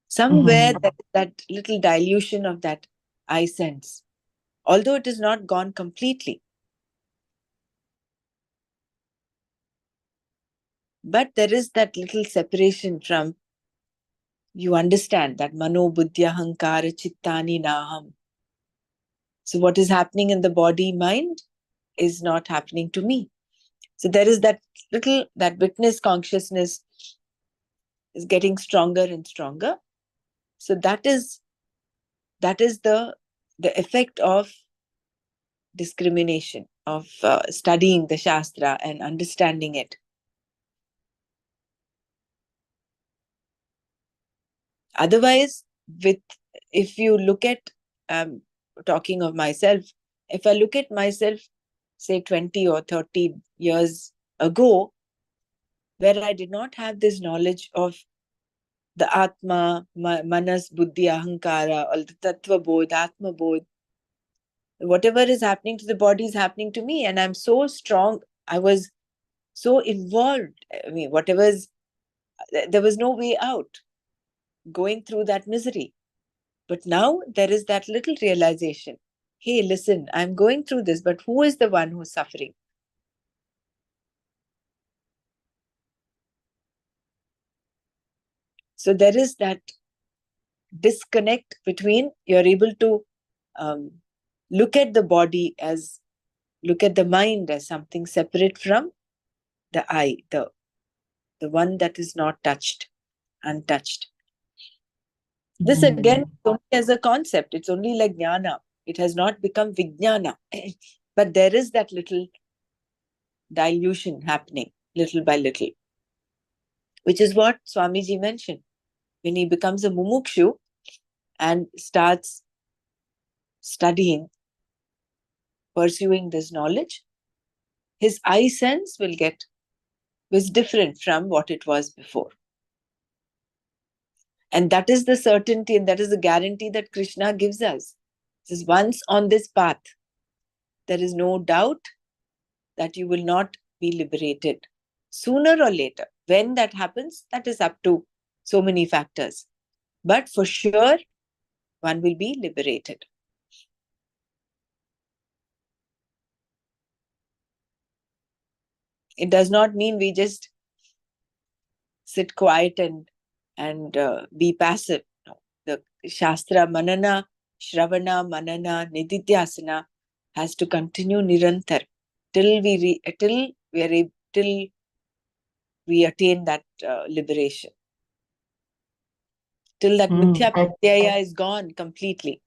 Somewhere that little dilution of that I sense, although it is not gone completely. But there is that little separation from, you understand that mano buddhya hankara chittani naham. So what is happening in the body mind is not happening to me. So there is that witness consciousness is getting stronger and stronger. So that is the effect of discrimination, of studying the shastra and understanding it. Otherwise, if you look at, talking of myself, if I look at myself, say 20 or 30 years ago, where I did not have this knowledge of the Atma, Manas, Buddhi, Ahankara, or the Tattva Bodh, Atma Bodh, whatever is happening to the body is happening to me, and I'm so strong. I was so involved. I mean, there was no way out going through that misery. But now there is that little realization. Hey, listen, I'm going through this, but who is the one who's suffering? So there is that disconnect between, you're able to look at the body look at the mind as something separate from the I, the one that is not untouched. This again, only as a concept, it's only like jnana. It has not become vijnana. But there is that little dilution happening, little by little, which is what Swamiji mentioned. When he becomes a mumukshu and starts studying, pursuing this knowledge, his I sense was different from what it was before. And that is the certainty and that is the guarantee that Krishna gives us. He says, once on this path, there is no doubt that you will not be liberated. Sooner or later, when that happens, that is up to so many factors. But for sure, one will be liberated. It does not mean we just sit quiet and be passive. No. The Shastra Manana, Shravana, Manana, Nididhyasana has to continue nirantar till we attain that liberation. Till that mithya pratyaya is gone completely.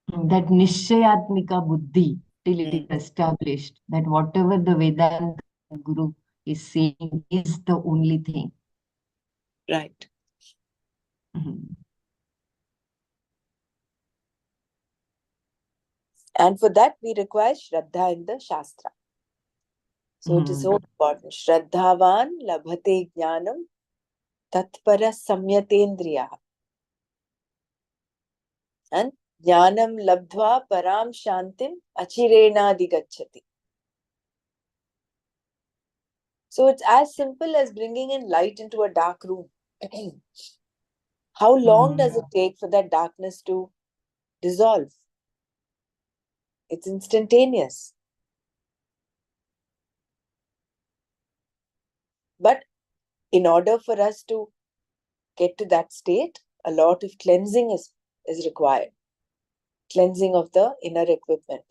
That nishayatmika buddhi, till it is established that whatever the Vedanta Guru is saying is the only thing. Right. And for that, we require Shraddha in the Shastra. So it is so important. Shraddhavan labhate jnanam tatpara samyatendriya. And jnanam labdhva param shantim achirena digacchati. So it's as simple as bringing in light into a dark room. How long does it take for that darkness to dissolve? It's instantaneous. But in order for us to get to that state, a lot of cleansing is required. cleansing of the inner equipment.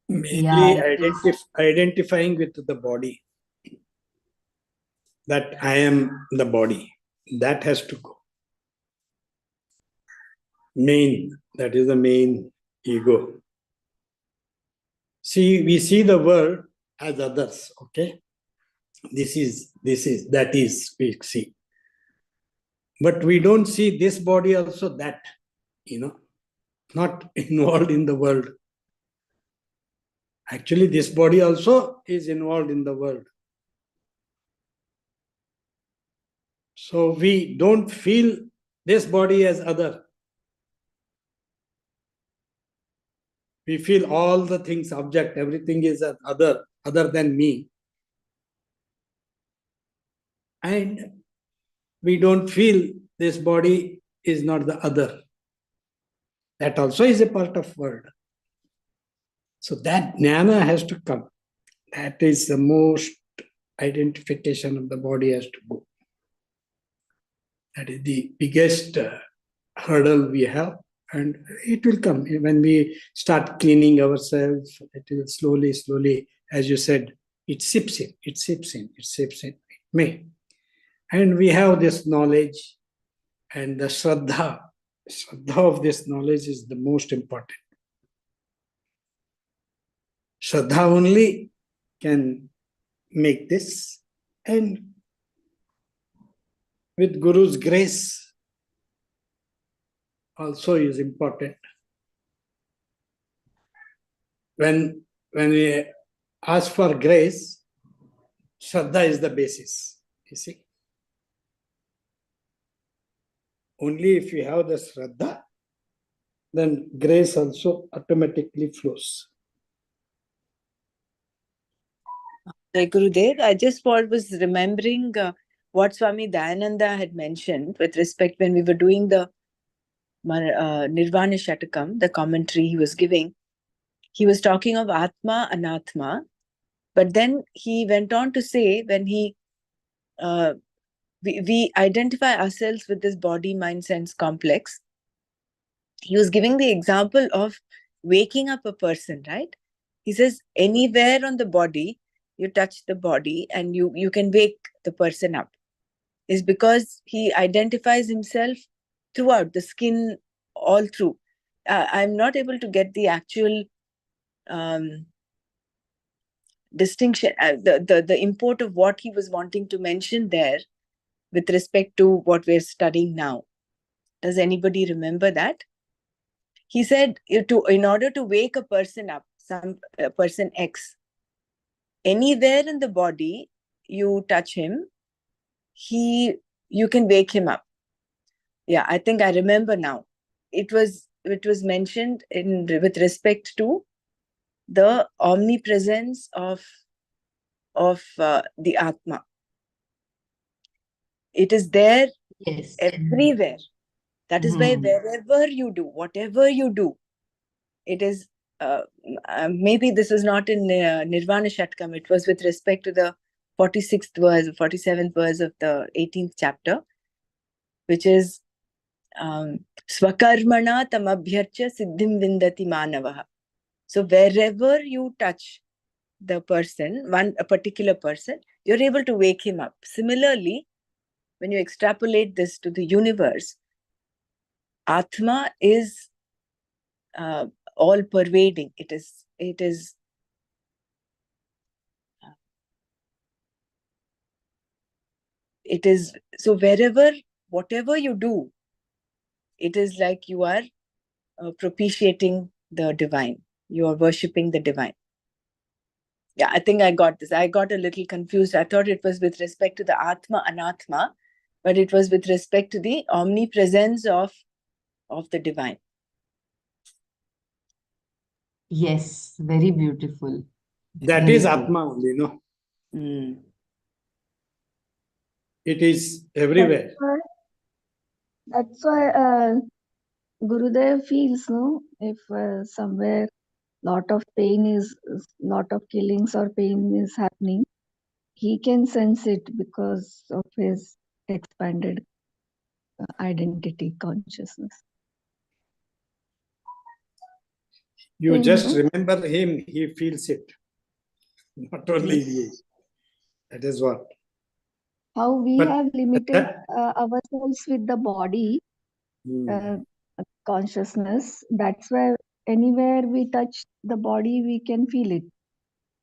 Mainly Yeah, it is. identifying with the body, that I am the body. That has to go. That is the main ego. See, we see the world as others, okay? This is, that is, we see. But we don't see this body also that, not involved in the world. Actually, this body also is involved in the world. So we don't feel this body as other. We feel all the things, object, everything is other than me. And we don't feel this body is not the other. That also is a part of world. So that jnana has to come. That is the most identification of the body has to go. That is the biggest hurdle we have, and it will come when we start cleaning ourselves. It will slowly, as you said, it seeps in. It may, and we have this knowledge, and the shraddha of this knowledge is the most important. Shraddha only can make this, and with Guru's grace also is important. When we ask for grace, Shraddha is the basis, you see. Only if you have the Shraddha, then grace also automatically flows. Gurudev, I just was remembering what Swami Dayananda had mentioned with respect when we were doing the Nirvana Shatakam, the commentary he was giving. He was talking of Atma, Anatma, but then he went on to say when we identify ourselves with this body, mind, sense complex. He was giving the example of waking up a person, right? He says anywhere on the body, you touch the body and you can wake the person up. Is because he identifies himself throughout the skin, all through. I'm not able to get the actual distinction, the import of what he was wanting to mention there with respect to what we're studying now. Does anybody remember that? He said, in order to wake a person up, person X, anywhere in the body you touch him, you can wake him up. Yeah, I think I remember now. It was mentioned with respect to the omnipresence of the Atma. It is there everywhere. That is why wherever you do, whatever you do, it is, maybe this is not in Nirvana Shatkam, it was with respect to the 46th verse, 47th verse of the 18th chapter, which is Swakarmana tamabhyarcha siddhim vindati manavaha. So wherever you touch the person, a particular person, you're able to wake him up. Similarly, when you extrapolate this to the universe, Atma is all pervading. It is so whatever you do, it is like you are propitiating the divine. You are worshipping the divine. Yeah, I think I got this. I got a little confused. I thought it was with respect to the Atma, Anatma, but it was with respect to the omnipresence of the divine. Yes, very beautiful. That Very is good. Atma only, no? Mm. It is everywhere. That's why Gurudev feels, no, if somewhere lot of killings or pain is happening, he can sense it because of his expanded identity consciousness. You Same, just no? remember him, he feels it. Not only Yes. we. That is what. How we But have limited that, ourselves with the body Hmm. consciousness. That's where anywhere we touch the body, we can feel it.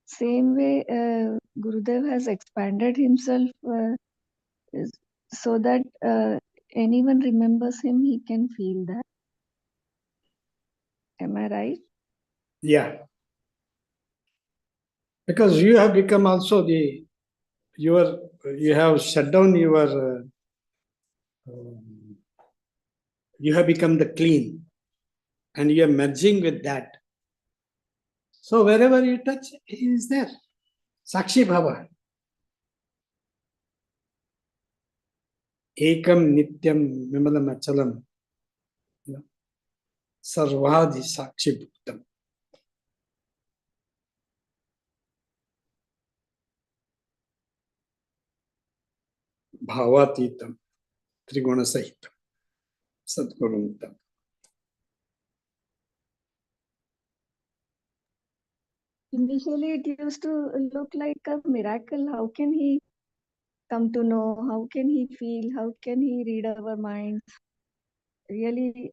Same way, Gurudev has expanded himself so that anyone remembers him, he can feel that. Am I right? Yeah. Because you have become also you have shut down um, you have become the clean and you are merging with that. So wherever you touch, he is there. Sakshi Bhava. Ekam Nityam Vimalam Achalam. Sarvadi Sakshi Bhuktam. Bhavatitam. Triguna Sahitam. Sadguruntam. Initially, it used to look like a miracle. How can he come to know? How can he feel? How can he read our minds? Really,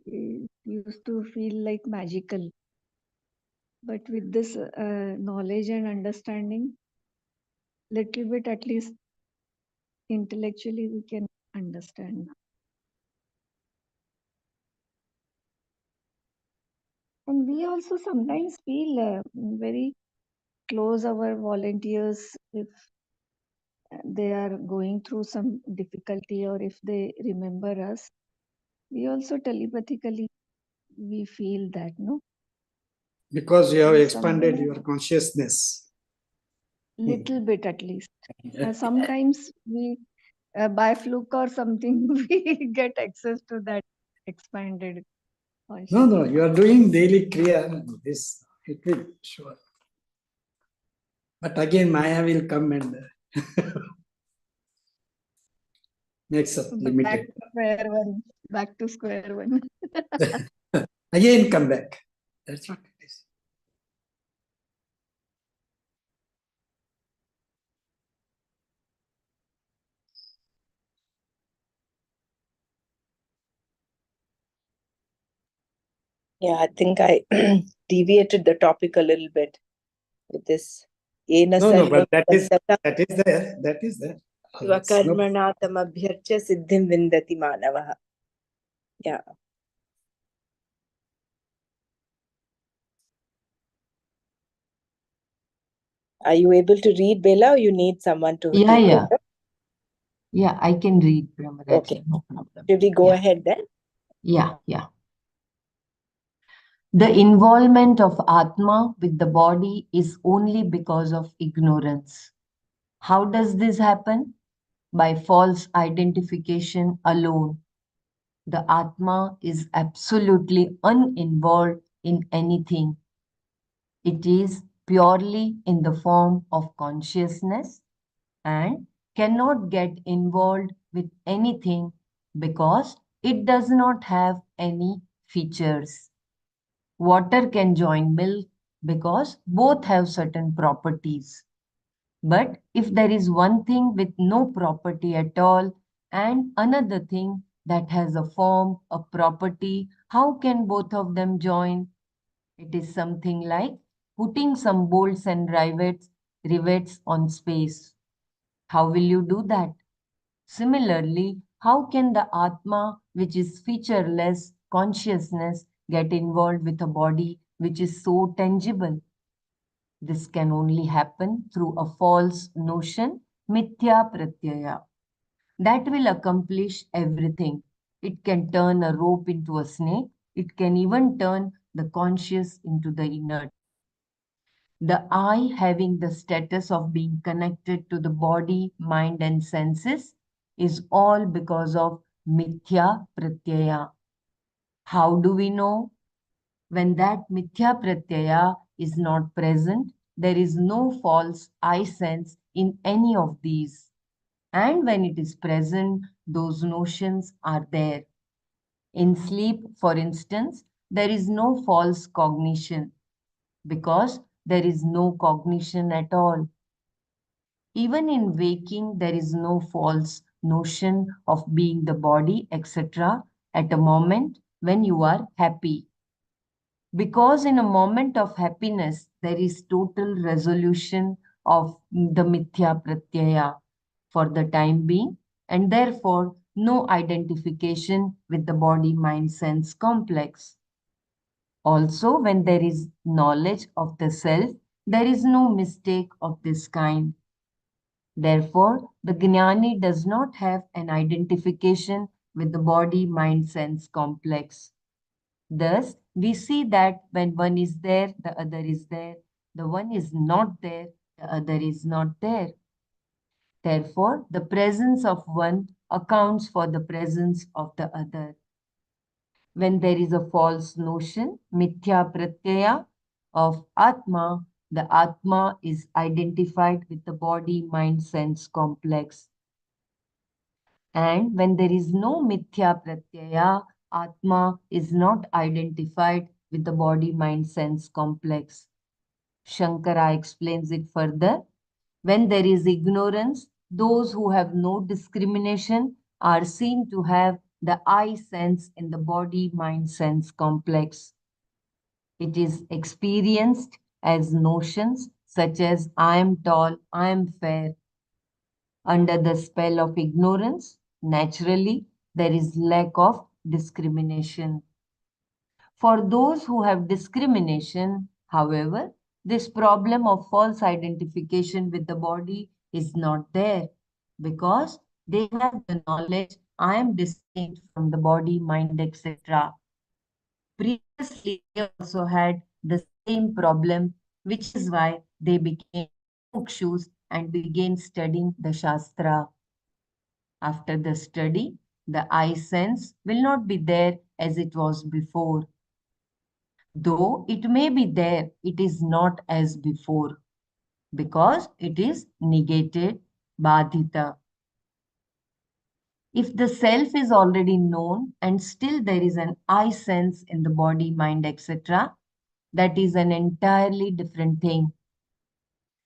it used to feel like magical. But with this knowledge and understanding, little bit at least intellectually, we can understand. And we also sometimes feel very close our volunteers if they are going through some difficulty or if they remember us. We also telepathically we feel that, no? Because you have We expanded somewhere, your consciousness. little bit at least. Sometimes we, by fluke or something, we get access to that expanded No, consciousness. you are doing daily Kriya. This, it will, sure. But again, Maya will come and makes us Back limited. to square one. Back to square one. Again, come back. That's what it is. Yeah, I think I deviated the topic a little bit with this. Yena No, sarvam but that is bandhata there. That is there. It's no, swakarmana tamabhyarcha siddhim vindati manavaha. Yeah. Are you able to read, Bela, or you need someone to Yeah, take yeah. over? Yeah, I can read Brahmaraja, Okay. no problem. Should we go Yeah. ahead then? Yeah, yeah. The involvement of Atma with the body is only because of ignorance. How does this happen? By false identification alone. The Atma is absolutely uninvolved in anything. It is purely in the form of consciousness and cannot get involved with anything because it does not have any features. Water can join milk because both have certain properties. But if there is one thing with no property at all and another thing that has a form, a property, how can both of them join? It is something like putting some bolts and rivets on space. How will you do that? Similarly, how can the Atma, which is featureless consciousness, get involved with a body which is so tangible? This can only happen through a false notion, mithya pratyaya. That will accomplish everything. It can turn a rope into a snake. It can even turn the conscious into the inert. The I having the status of being connected to the body, mind, and senses is all because of mithya pratyaya. How do we know? When that mithya pratyaya is not present, there is no false I sense in any of these. And when it is present, those notions are there. In sleep, for instance, there is no false cognition because there is no cognition at all. Even in waking, there is no false notion of being the body, etc., at a moment when you are happy. Because in a moment of happiness, there is total resolution of the mithya pratyaya for the time being, and therefore no identification with the body mind sense complex. Also, when there is knowledge of the self, there is no mistake of this kind. Therefore, the Gnani does not have an identification with the body mind sense complex. Thus, we see that when one is there, the other is there. The one is not there, the other is not there. Therefore, the presence of one accounts for the presence of the other. When there is a false notion, mithya pratyaya of Atma, the Atma is identified with the body mind sense complex. And when there is no mithya pratyaya, Atma is not identified with the body mind sense complex. Shankara explains it further. When there is ignorance, those who have no discrimination are seen to have the I sense in the body mind sense complex. It is experienced as notions such as I am tall, I am fair. Under the spell of ignorance, naturally, there is lack of discrimination. For those who have discrimination, however, this problem of false identification with the body is not there because they have the knowledge I am distinct from the body, mind, etc. Previously, they also had the same problem, which is why they became mukshus and began studying the Shastra. After the study, the I sense will not be there as it was before. Though it may be there, it is not as before because it is negated, badhita. If the self is already known and still there is an I sense in the body, mind, etc., that is an entirely different thing.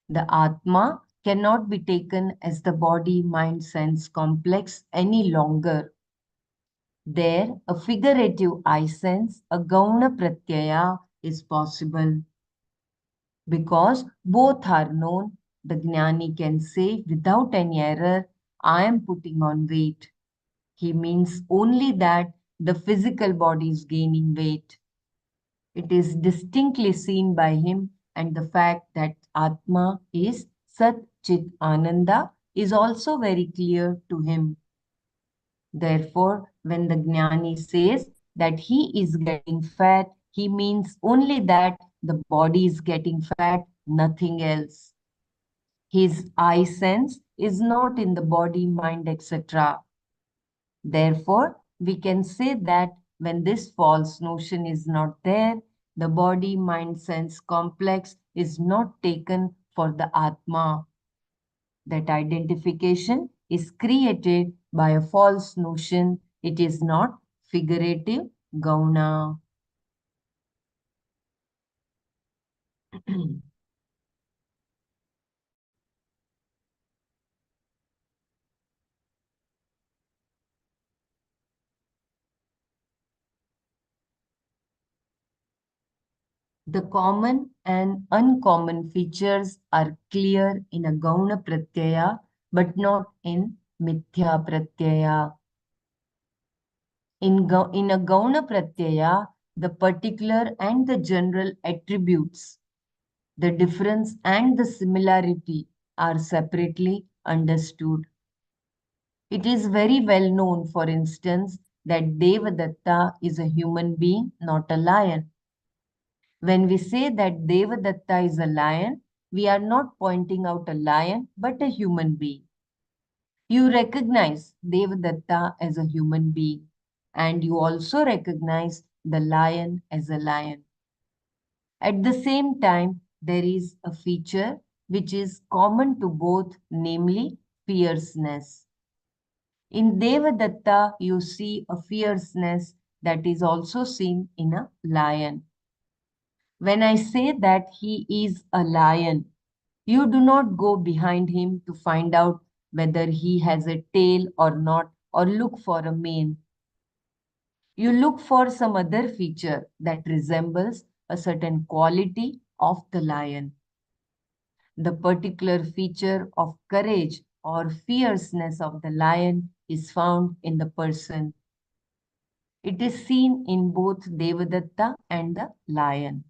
The Atma cannot be taken as the body, mind, sense complex any longer. There, a figurative I sense, a gauna pratyaya, is possible. Because both are known, the Gnani can say without any error, I am putting on weight. He means only that the physical body is gaining weight. It is distinctly seen by him, and the fact that Atma is Sat Chit Ananda is also very clear to him. Therefore, when the Gnani says that he is getting fat, he means only that the body is getting fat, nothing else. His I sense is not in the body, mind, etc. Therefore, we can say that when this false notion is not there, the body, mind, sense complex is not taken for the Atma. That identification is created by a false notion. It is not figurative gauna. The common and uncommon features are clear in a gauna pratyaya, but not in mithya pratyaya. In a gauna pratyaya, the particular and the general attributes, the difference and the similarity are separately understood. It is very well known, for instance, that Devadatta is a human being, not a lion. When we say that Devadatta is a lion, we are not pointing out a lion, but a human being. You recognize Devadatta as a human being, and you also recognize the lion as a lion. At the same time, there is a feature which is common to both, namely fierceness. In Devadatta, you see a fierceness that is also seen in a lion. When I say that he is a lion, you do not go behind him to find out whether he has a tail or not, or look for a mane. You look for some other feature that resembles a certain quality of the lion. The particular feature of courage or fierceness of the lion is found in the person. It is seen in both Devadatta and the lion.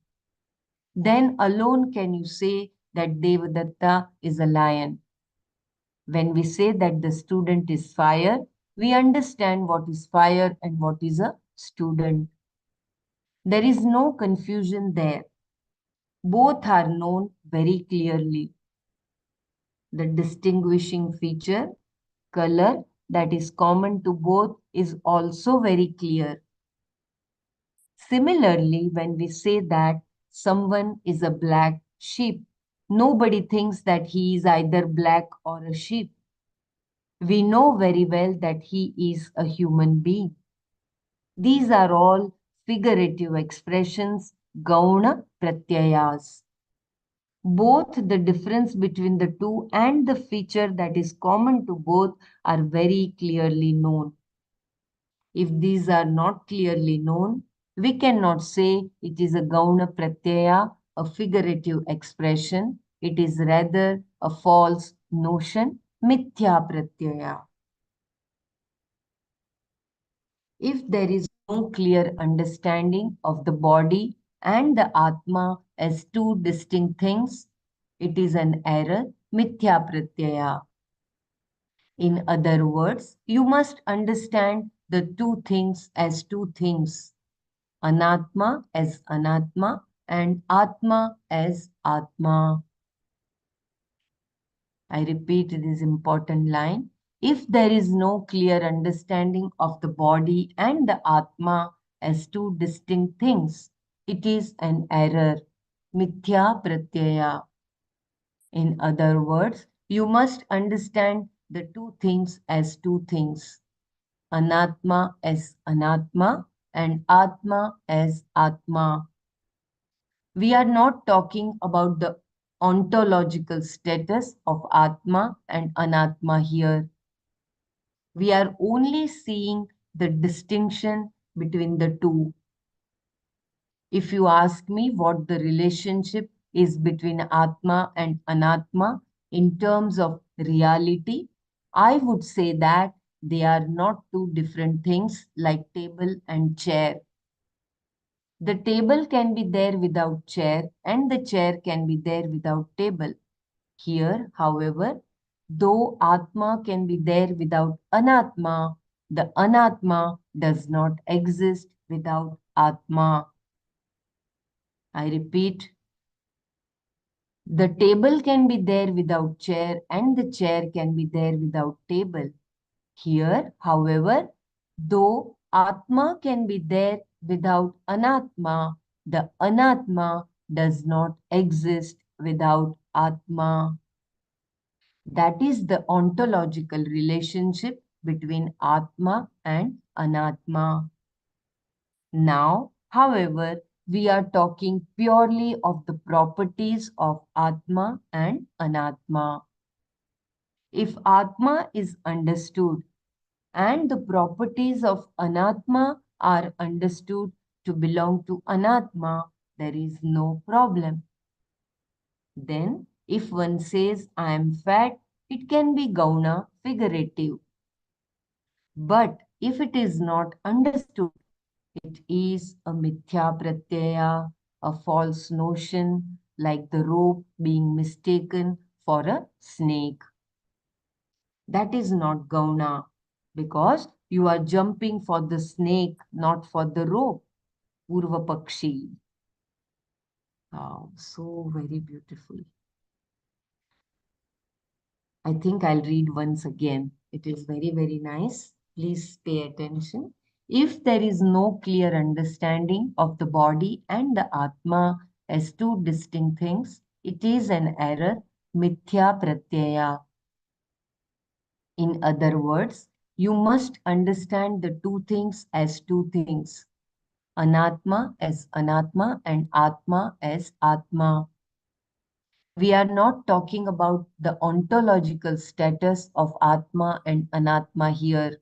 Then alone can you say that Devadatta is a lion. When we say that the student is fire, we understand what is fire and what is a student. There is no confusion there. Both are known very clearly. The distinguishing feature, color, that is common to both is also very clear. Similarly, when we say that someone is a black sheep, nobody thinks that he is either black or a sheep. We know very well that he is a human being. These are all figurative expressions, gauna pratyayas. Both the difference between the two and the feature that is common to both are very clearly known. If these are not clearly known, we cannot say it is a gauna pratyaya, a figurative expression. It is rather a false notion, mithya pratyaya. If there is no clear understanding of the body and the Atma as two distinct things, it is an error, mithya pratyaya. In other words, you must understand the two things as two things, Anatma as Anatma and Atma as Atma. I repeat this important line. If there is no clear understanding of the body and the Atma as two distinct things, it is an error, mithya pratyaya. In other words, you must understand the two things as two things, Anatma as Anatma and Atma as Atma. We are not talking about the ontological status of Atma and Anatma here. We are only seeing the distinction between the two. If you ask me what the relationship is between Atma and Anatma in terms of reality, I would say that they are not two different things like table and chair. The table can be there without chair and the chair can be there without table. Here, however, though Atma can be there without Anatma, the Anatma does not exist without Atma. I repeat, the table can be there without chair and the chair can be there without table. Here, however, though Atma can be there without Anatma, the Anatma does not exist without Atma. That is the ontological relationship between Atma and Anatma. Now, however, we are talking purely of the properties of Atma and Anatma. If Atma is understood and the properties of Anatma are understood to belong to Anatma, there is no problem. Then, if one says, I am fat, it can be gauna, figurative. But if it is not understood, it is a mithya pratyaya, a false notion, like the rope being mistaken for a snake. That is not gauna, because you are jumping for the snake, not for the rope. Purva Pakshi. Wow, so very beautiful. I think I'll read once again. It is very, very nice. Please pay attention. If there is no clear understanding of the body and the Atma as two distinct things, it is an error, mithya pratyaya. In other words, you must understand the two things as two things. Anatma as Anatma and Atma as Atma. We are not talking about the ontological status of Atma and Anatma here.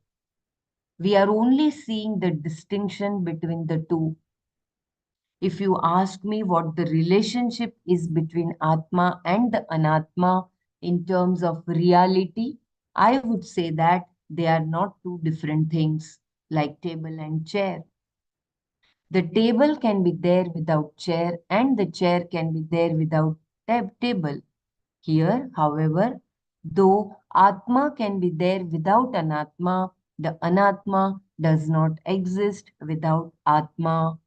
We are only seeing the distinction between the two. If you ask me what the relationship is between Atma and the Anatma in terms of reality, I would say that they are not two different things like table and chair. The table can be there without chair and the chair can be there without table. Here, however, though Atma can be there without Anatma, the Anatma does not exist without Atma.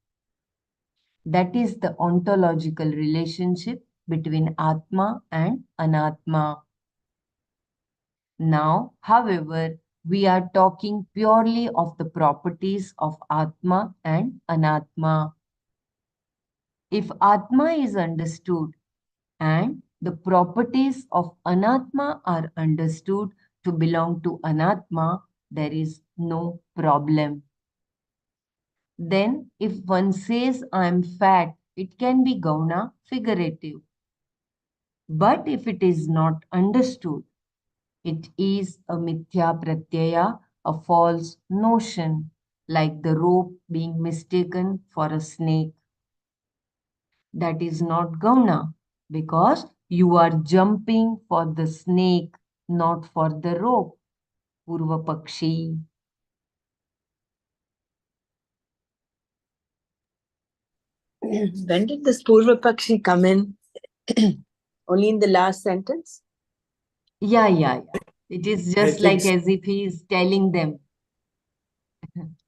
That is the ontological relationship between Atma and Anatma. Now, however, we are talking purely of the properties of Atma and Anatma. If Atma is understood and the properties of Anatma are understood to belong to Anatma, there is no problem. Then, if one says I am fat, it can be Gauna, figurative. But if it is not understood, it is a mithya pratyaya, a false notion, like the rope being mistaken for a snake. That is not Gauna, because you are jumping for the snake, not for the rope. Purva Pakshi. When did this Purva Pakshi come in? Only in the last sentence? Yeah. It is just think like so. as if he is telling them.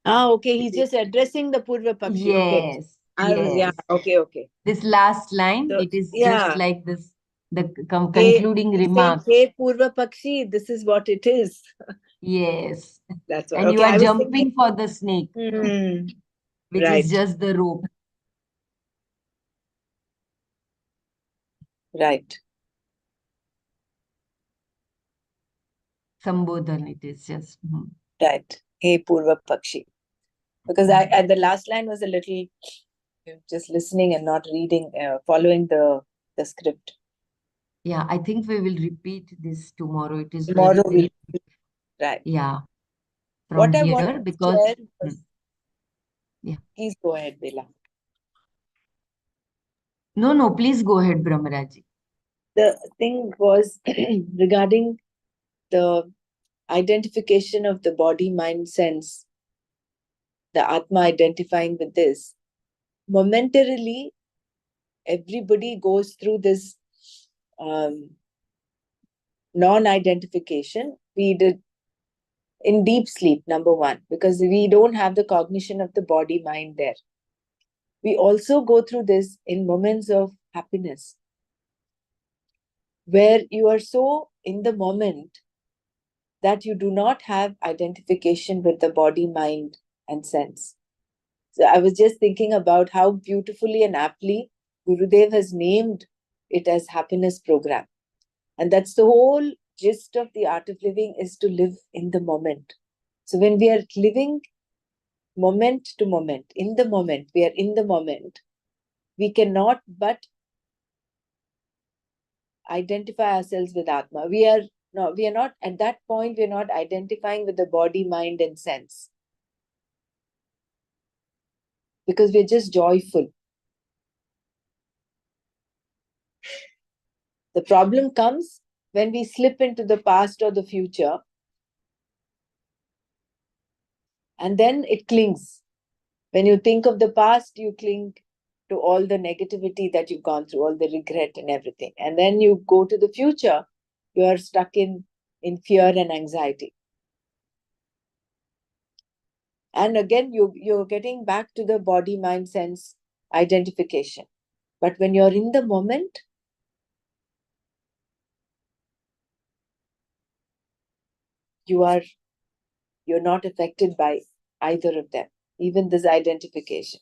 Okay. He's just addressing the Purva Pakshi. Okay. Yes. Okay. This last line, So, it is just yeah. like this, the Hey, concluding he's saying, remark. hey, Purva Pakshi, this is what it is. Yes. That's what. And you Okay, are I was jumping thinking. for the snake, which is Right. just the rope. Right. Sambodhan, it is just. Right. Hey, Purva Pakshi. Because the last line was a little just listening and not reading, following the script. Yeah, I think we will repeat this tomorrow. It is Tomorrow very, right. yeah, from What I here wanted because, to share was, yeah. please go ahead, Bela. No, please go ahead, Brahmaraji. The thing was regarding the identification of the body, mind, sense, the Atma identifying with this. Momentarily, everybody goes through this non-identification. We did in deep sleep, number one, because we don't have the cognition of the body, mind there. We also go through this in moments of happiness, where you are so in the moment that you do not have identification with the body, mind, and sense. So I was just thinking about how beautifully and aptly Gurudev has named it as happiness program. And that's the whole gist of the art of living, is to live in the moment. So when we are living moment to moment, in the moment, we are in the moment, we cannot but identify ourselves with Atma. We are not at that point, we are not identifying with the body, mind, and sense. Because we're just joyful. The problem comes when we slip into the past or the future, and then it clings. When you think of the past, you cling to all the negativity that you've gone through, all the regret and everything. And then you go to the future, you are stuck in fear and anxiety. And again, you're getting back to the body, mind, sense identification. But when you're in the moment, you're not affected by either of them, even this identification.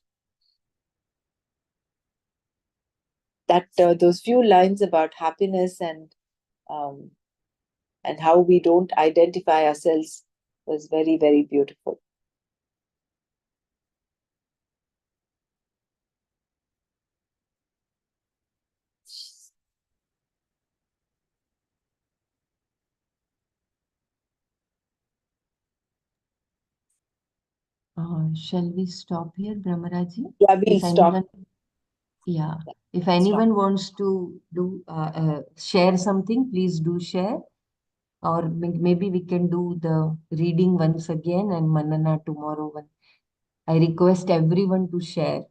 That those few lines about happiness and and how we don't identify ourselves was very, very beautiful. Shall we stop here, Brahmaraji? Yeah, we'll If stop. anyone, yeah, if anyone wants to do share something, please do share. Or maybe we can do the reading once again and Manana tomorrow. I request everyone to share.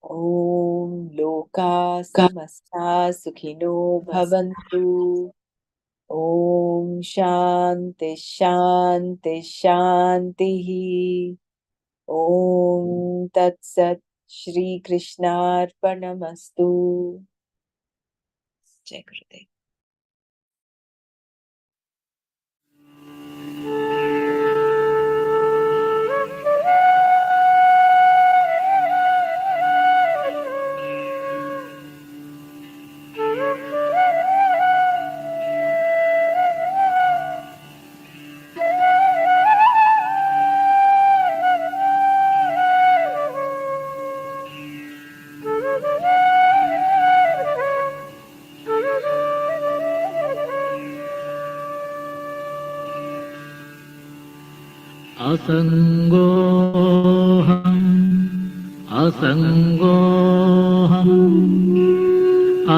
Om Loka Samasta Sukhino Bhavantu. Om Shanti Shanti Shanti. Om Tat Sat Shri Krishnarpanamastu. Jai Gurudev.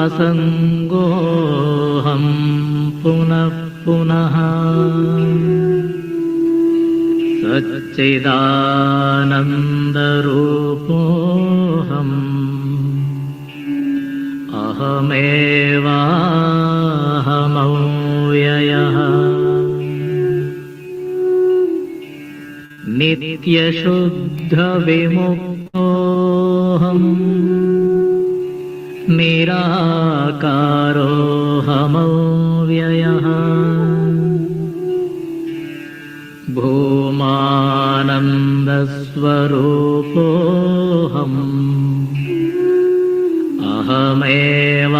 असङ्गोऽहं पुनः पुनः सच्चिदानन्दरूपोऽहम् अहमेवाहमव्ययः नित्यशुद्धविमुक्तोऽहम् निराकारोऽहमव्ययः भूमानन्दस्वरूपोऽहम् अहमेवाहमव्ययः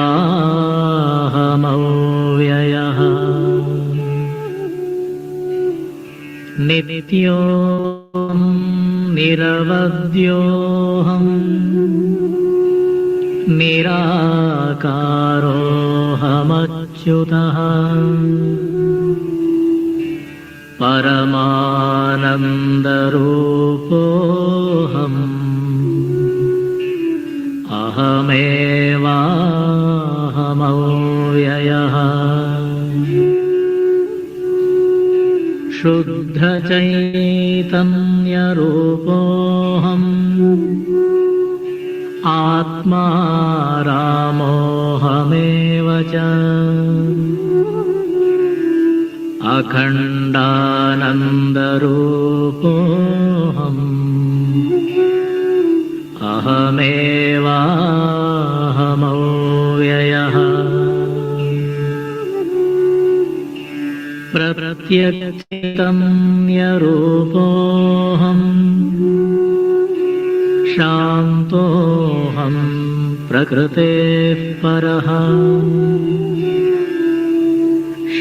नित्योऽहं निरवध्योऽहम् निराकारोऽहमच्युतः परमानन्दरूपोऽहम् अहमेवाहमव्ययः शुद्धचैतन्यरूपोऽहम् आत्मा रामोऽहमेव च अखण्डानन्दरूपोऽहम् अहमेवाहमव्ययः प्रत्यक्षितन्यरूपोऽहम् शान्तोऽहं प्रकृतेः परः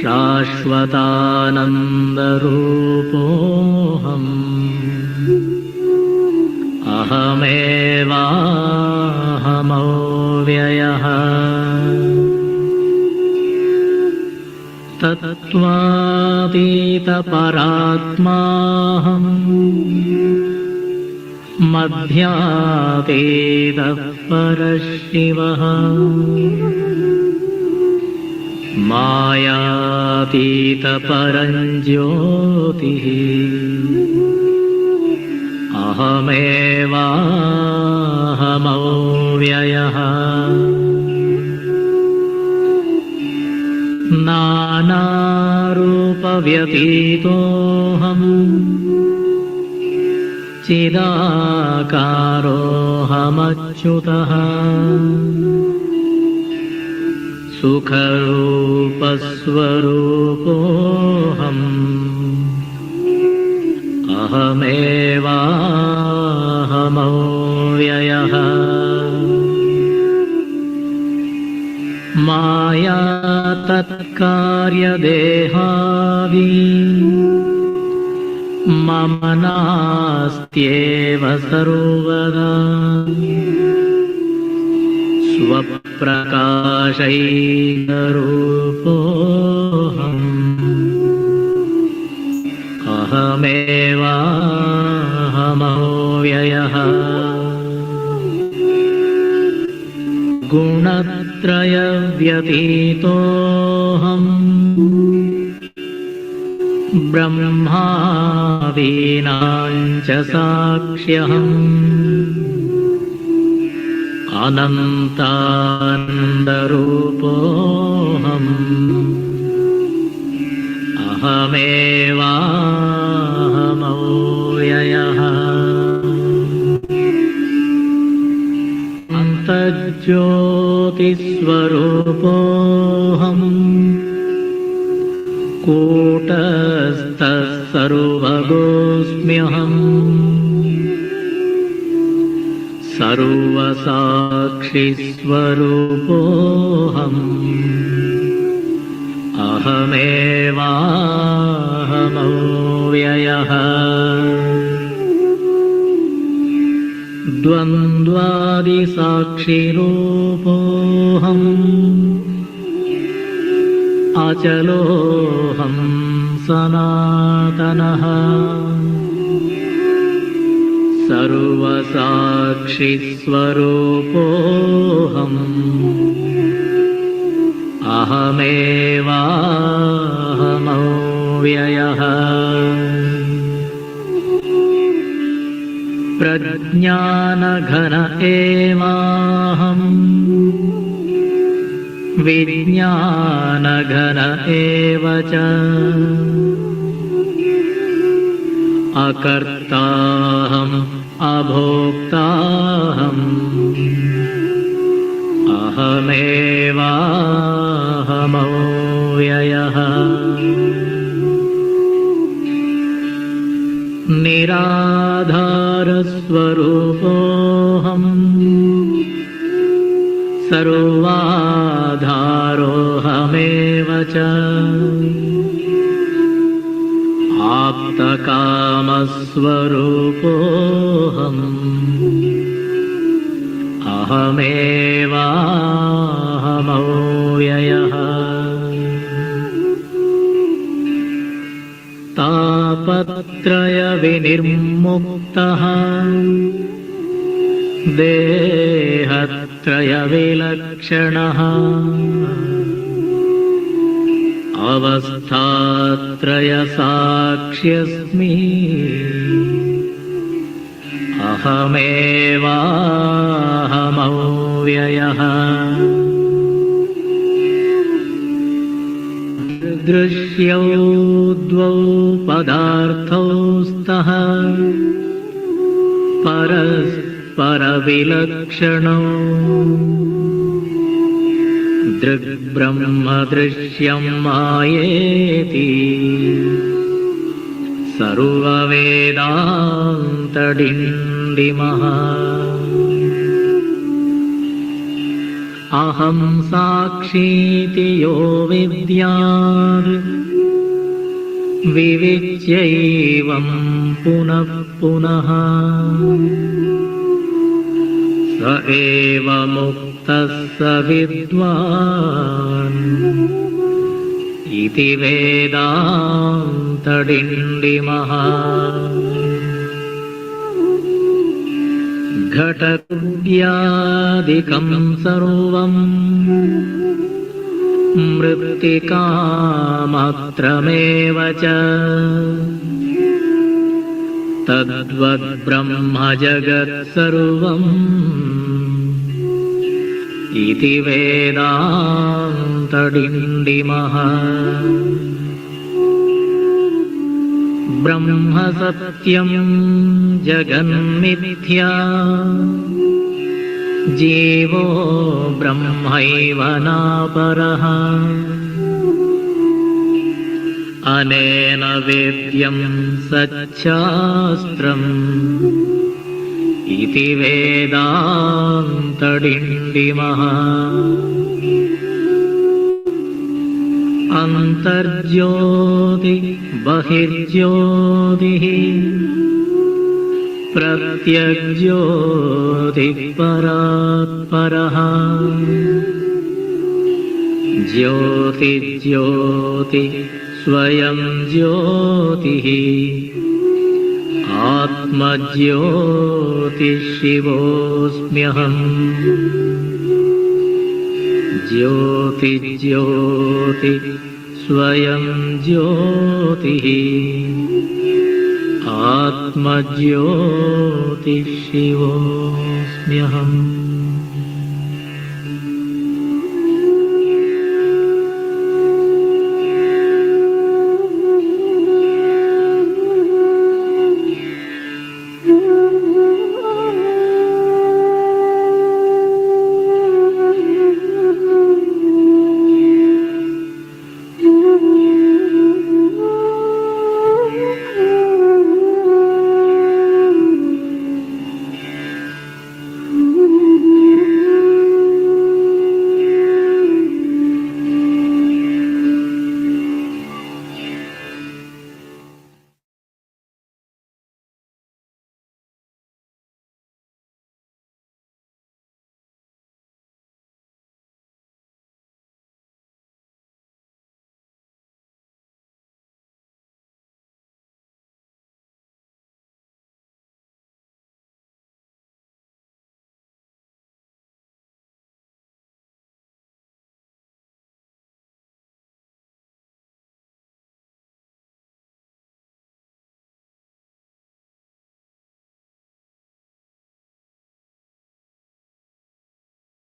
शाश्वतानन्दरूपोऽहम् अहमेवाहमव्ययः तत्त्वातीतपरात्माहम् मध्यातीतः परशिवः मायातीतपरञ्ज्योतिः अहमेवाहमव्ययः नानारूपव्यतीतोऽहम् चिदाकारोऽहमच्युतः सुखरूपस्वरूपोऽहम् अहमेवाहमव्ययः तत्कार्यदेहादि मम नास्त्येव सर्वदा स्वप्रकाशैकरूपोऽहम् अहमेवाहमव्ययः गुणत्रयव्यतीतोऽहम् ब्रह्मादीनां च साक्ष्यहम् अनन्तानन्दरूपोऽहम् अहमेवाहमव्ययः अन्तर्ज्योतिस्वरूपोऽहम् कूटस्थः सर्वगोऽस्म्यहम् सर्वसाक्षिस्वरूपोऽहम् अहमेवाहमव्ययः द्वन्द्वादिसाक्षिरूपोऽहम् अचलोऽहं सनातनः सर्वसाक्षिस्वरूपोऽहम् अहमेवाहमव्ययः प्रज्ञानघन एवाहम् विज्ञानघन एव च अकर्ताहम् अभोक्ताहम् अहमेवाहमव्ययः निराधारस्वरूपोऽहम् सर्वाधारोऽहमेव च आप्तकामस्वरूपोऽहम् अहमेवाहमव्ययः तापत्रयविनिर्मुक्तः देहत्रयविलक्षणः अवस्थात्रयसाक्ष्यस्मि अहमेवाहमव्ययः दृश्यौ द्वौ पदार्थौ स्तः परविलक्षणौ दृग्ब्रह्मदृश्यं मायेति सर्ववेदान्तडिण्डिमः अहं साक्षीति यो विद्यात् विविच्यैवं पुनः पुनः स एव मुक्तः स विद्वान् इति वेदान्तडिण्डिमः घटकुड्यादिकं सर्वं मृत्तिकामात्रमेव च तद्वद्ब्रह्म जगत्सर्वम् इति वेदान्तडिण्डिमः ब्रह्म सत्यं जगन्मिथ्या जीवो ब्रह्मैव नापरः अनेन वेद्यं सच्छास्त्रम् इति वेदान्तडिण्डिमः अन्तर्ज्योति बहिर्ज्योतिः प्रत्यग्ज्योतिः परात् परः ज्योतिज्योति स्वयं ज्योतिः आत्मज्योतिः शिवोऽस्म्यहम् ज्योतिज्योति स्वयं ज्योतिः आत्मज्योतिः शिवोऽस्म्यहम्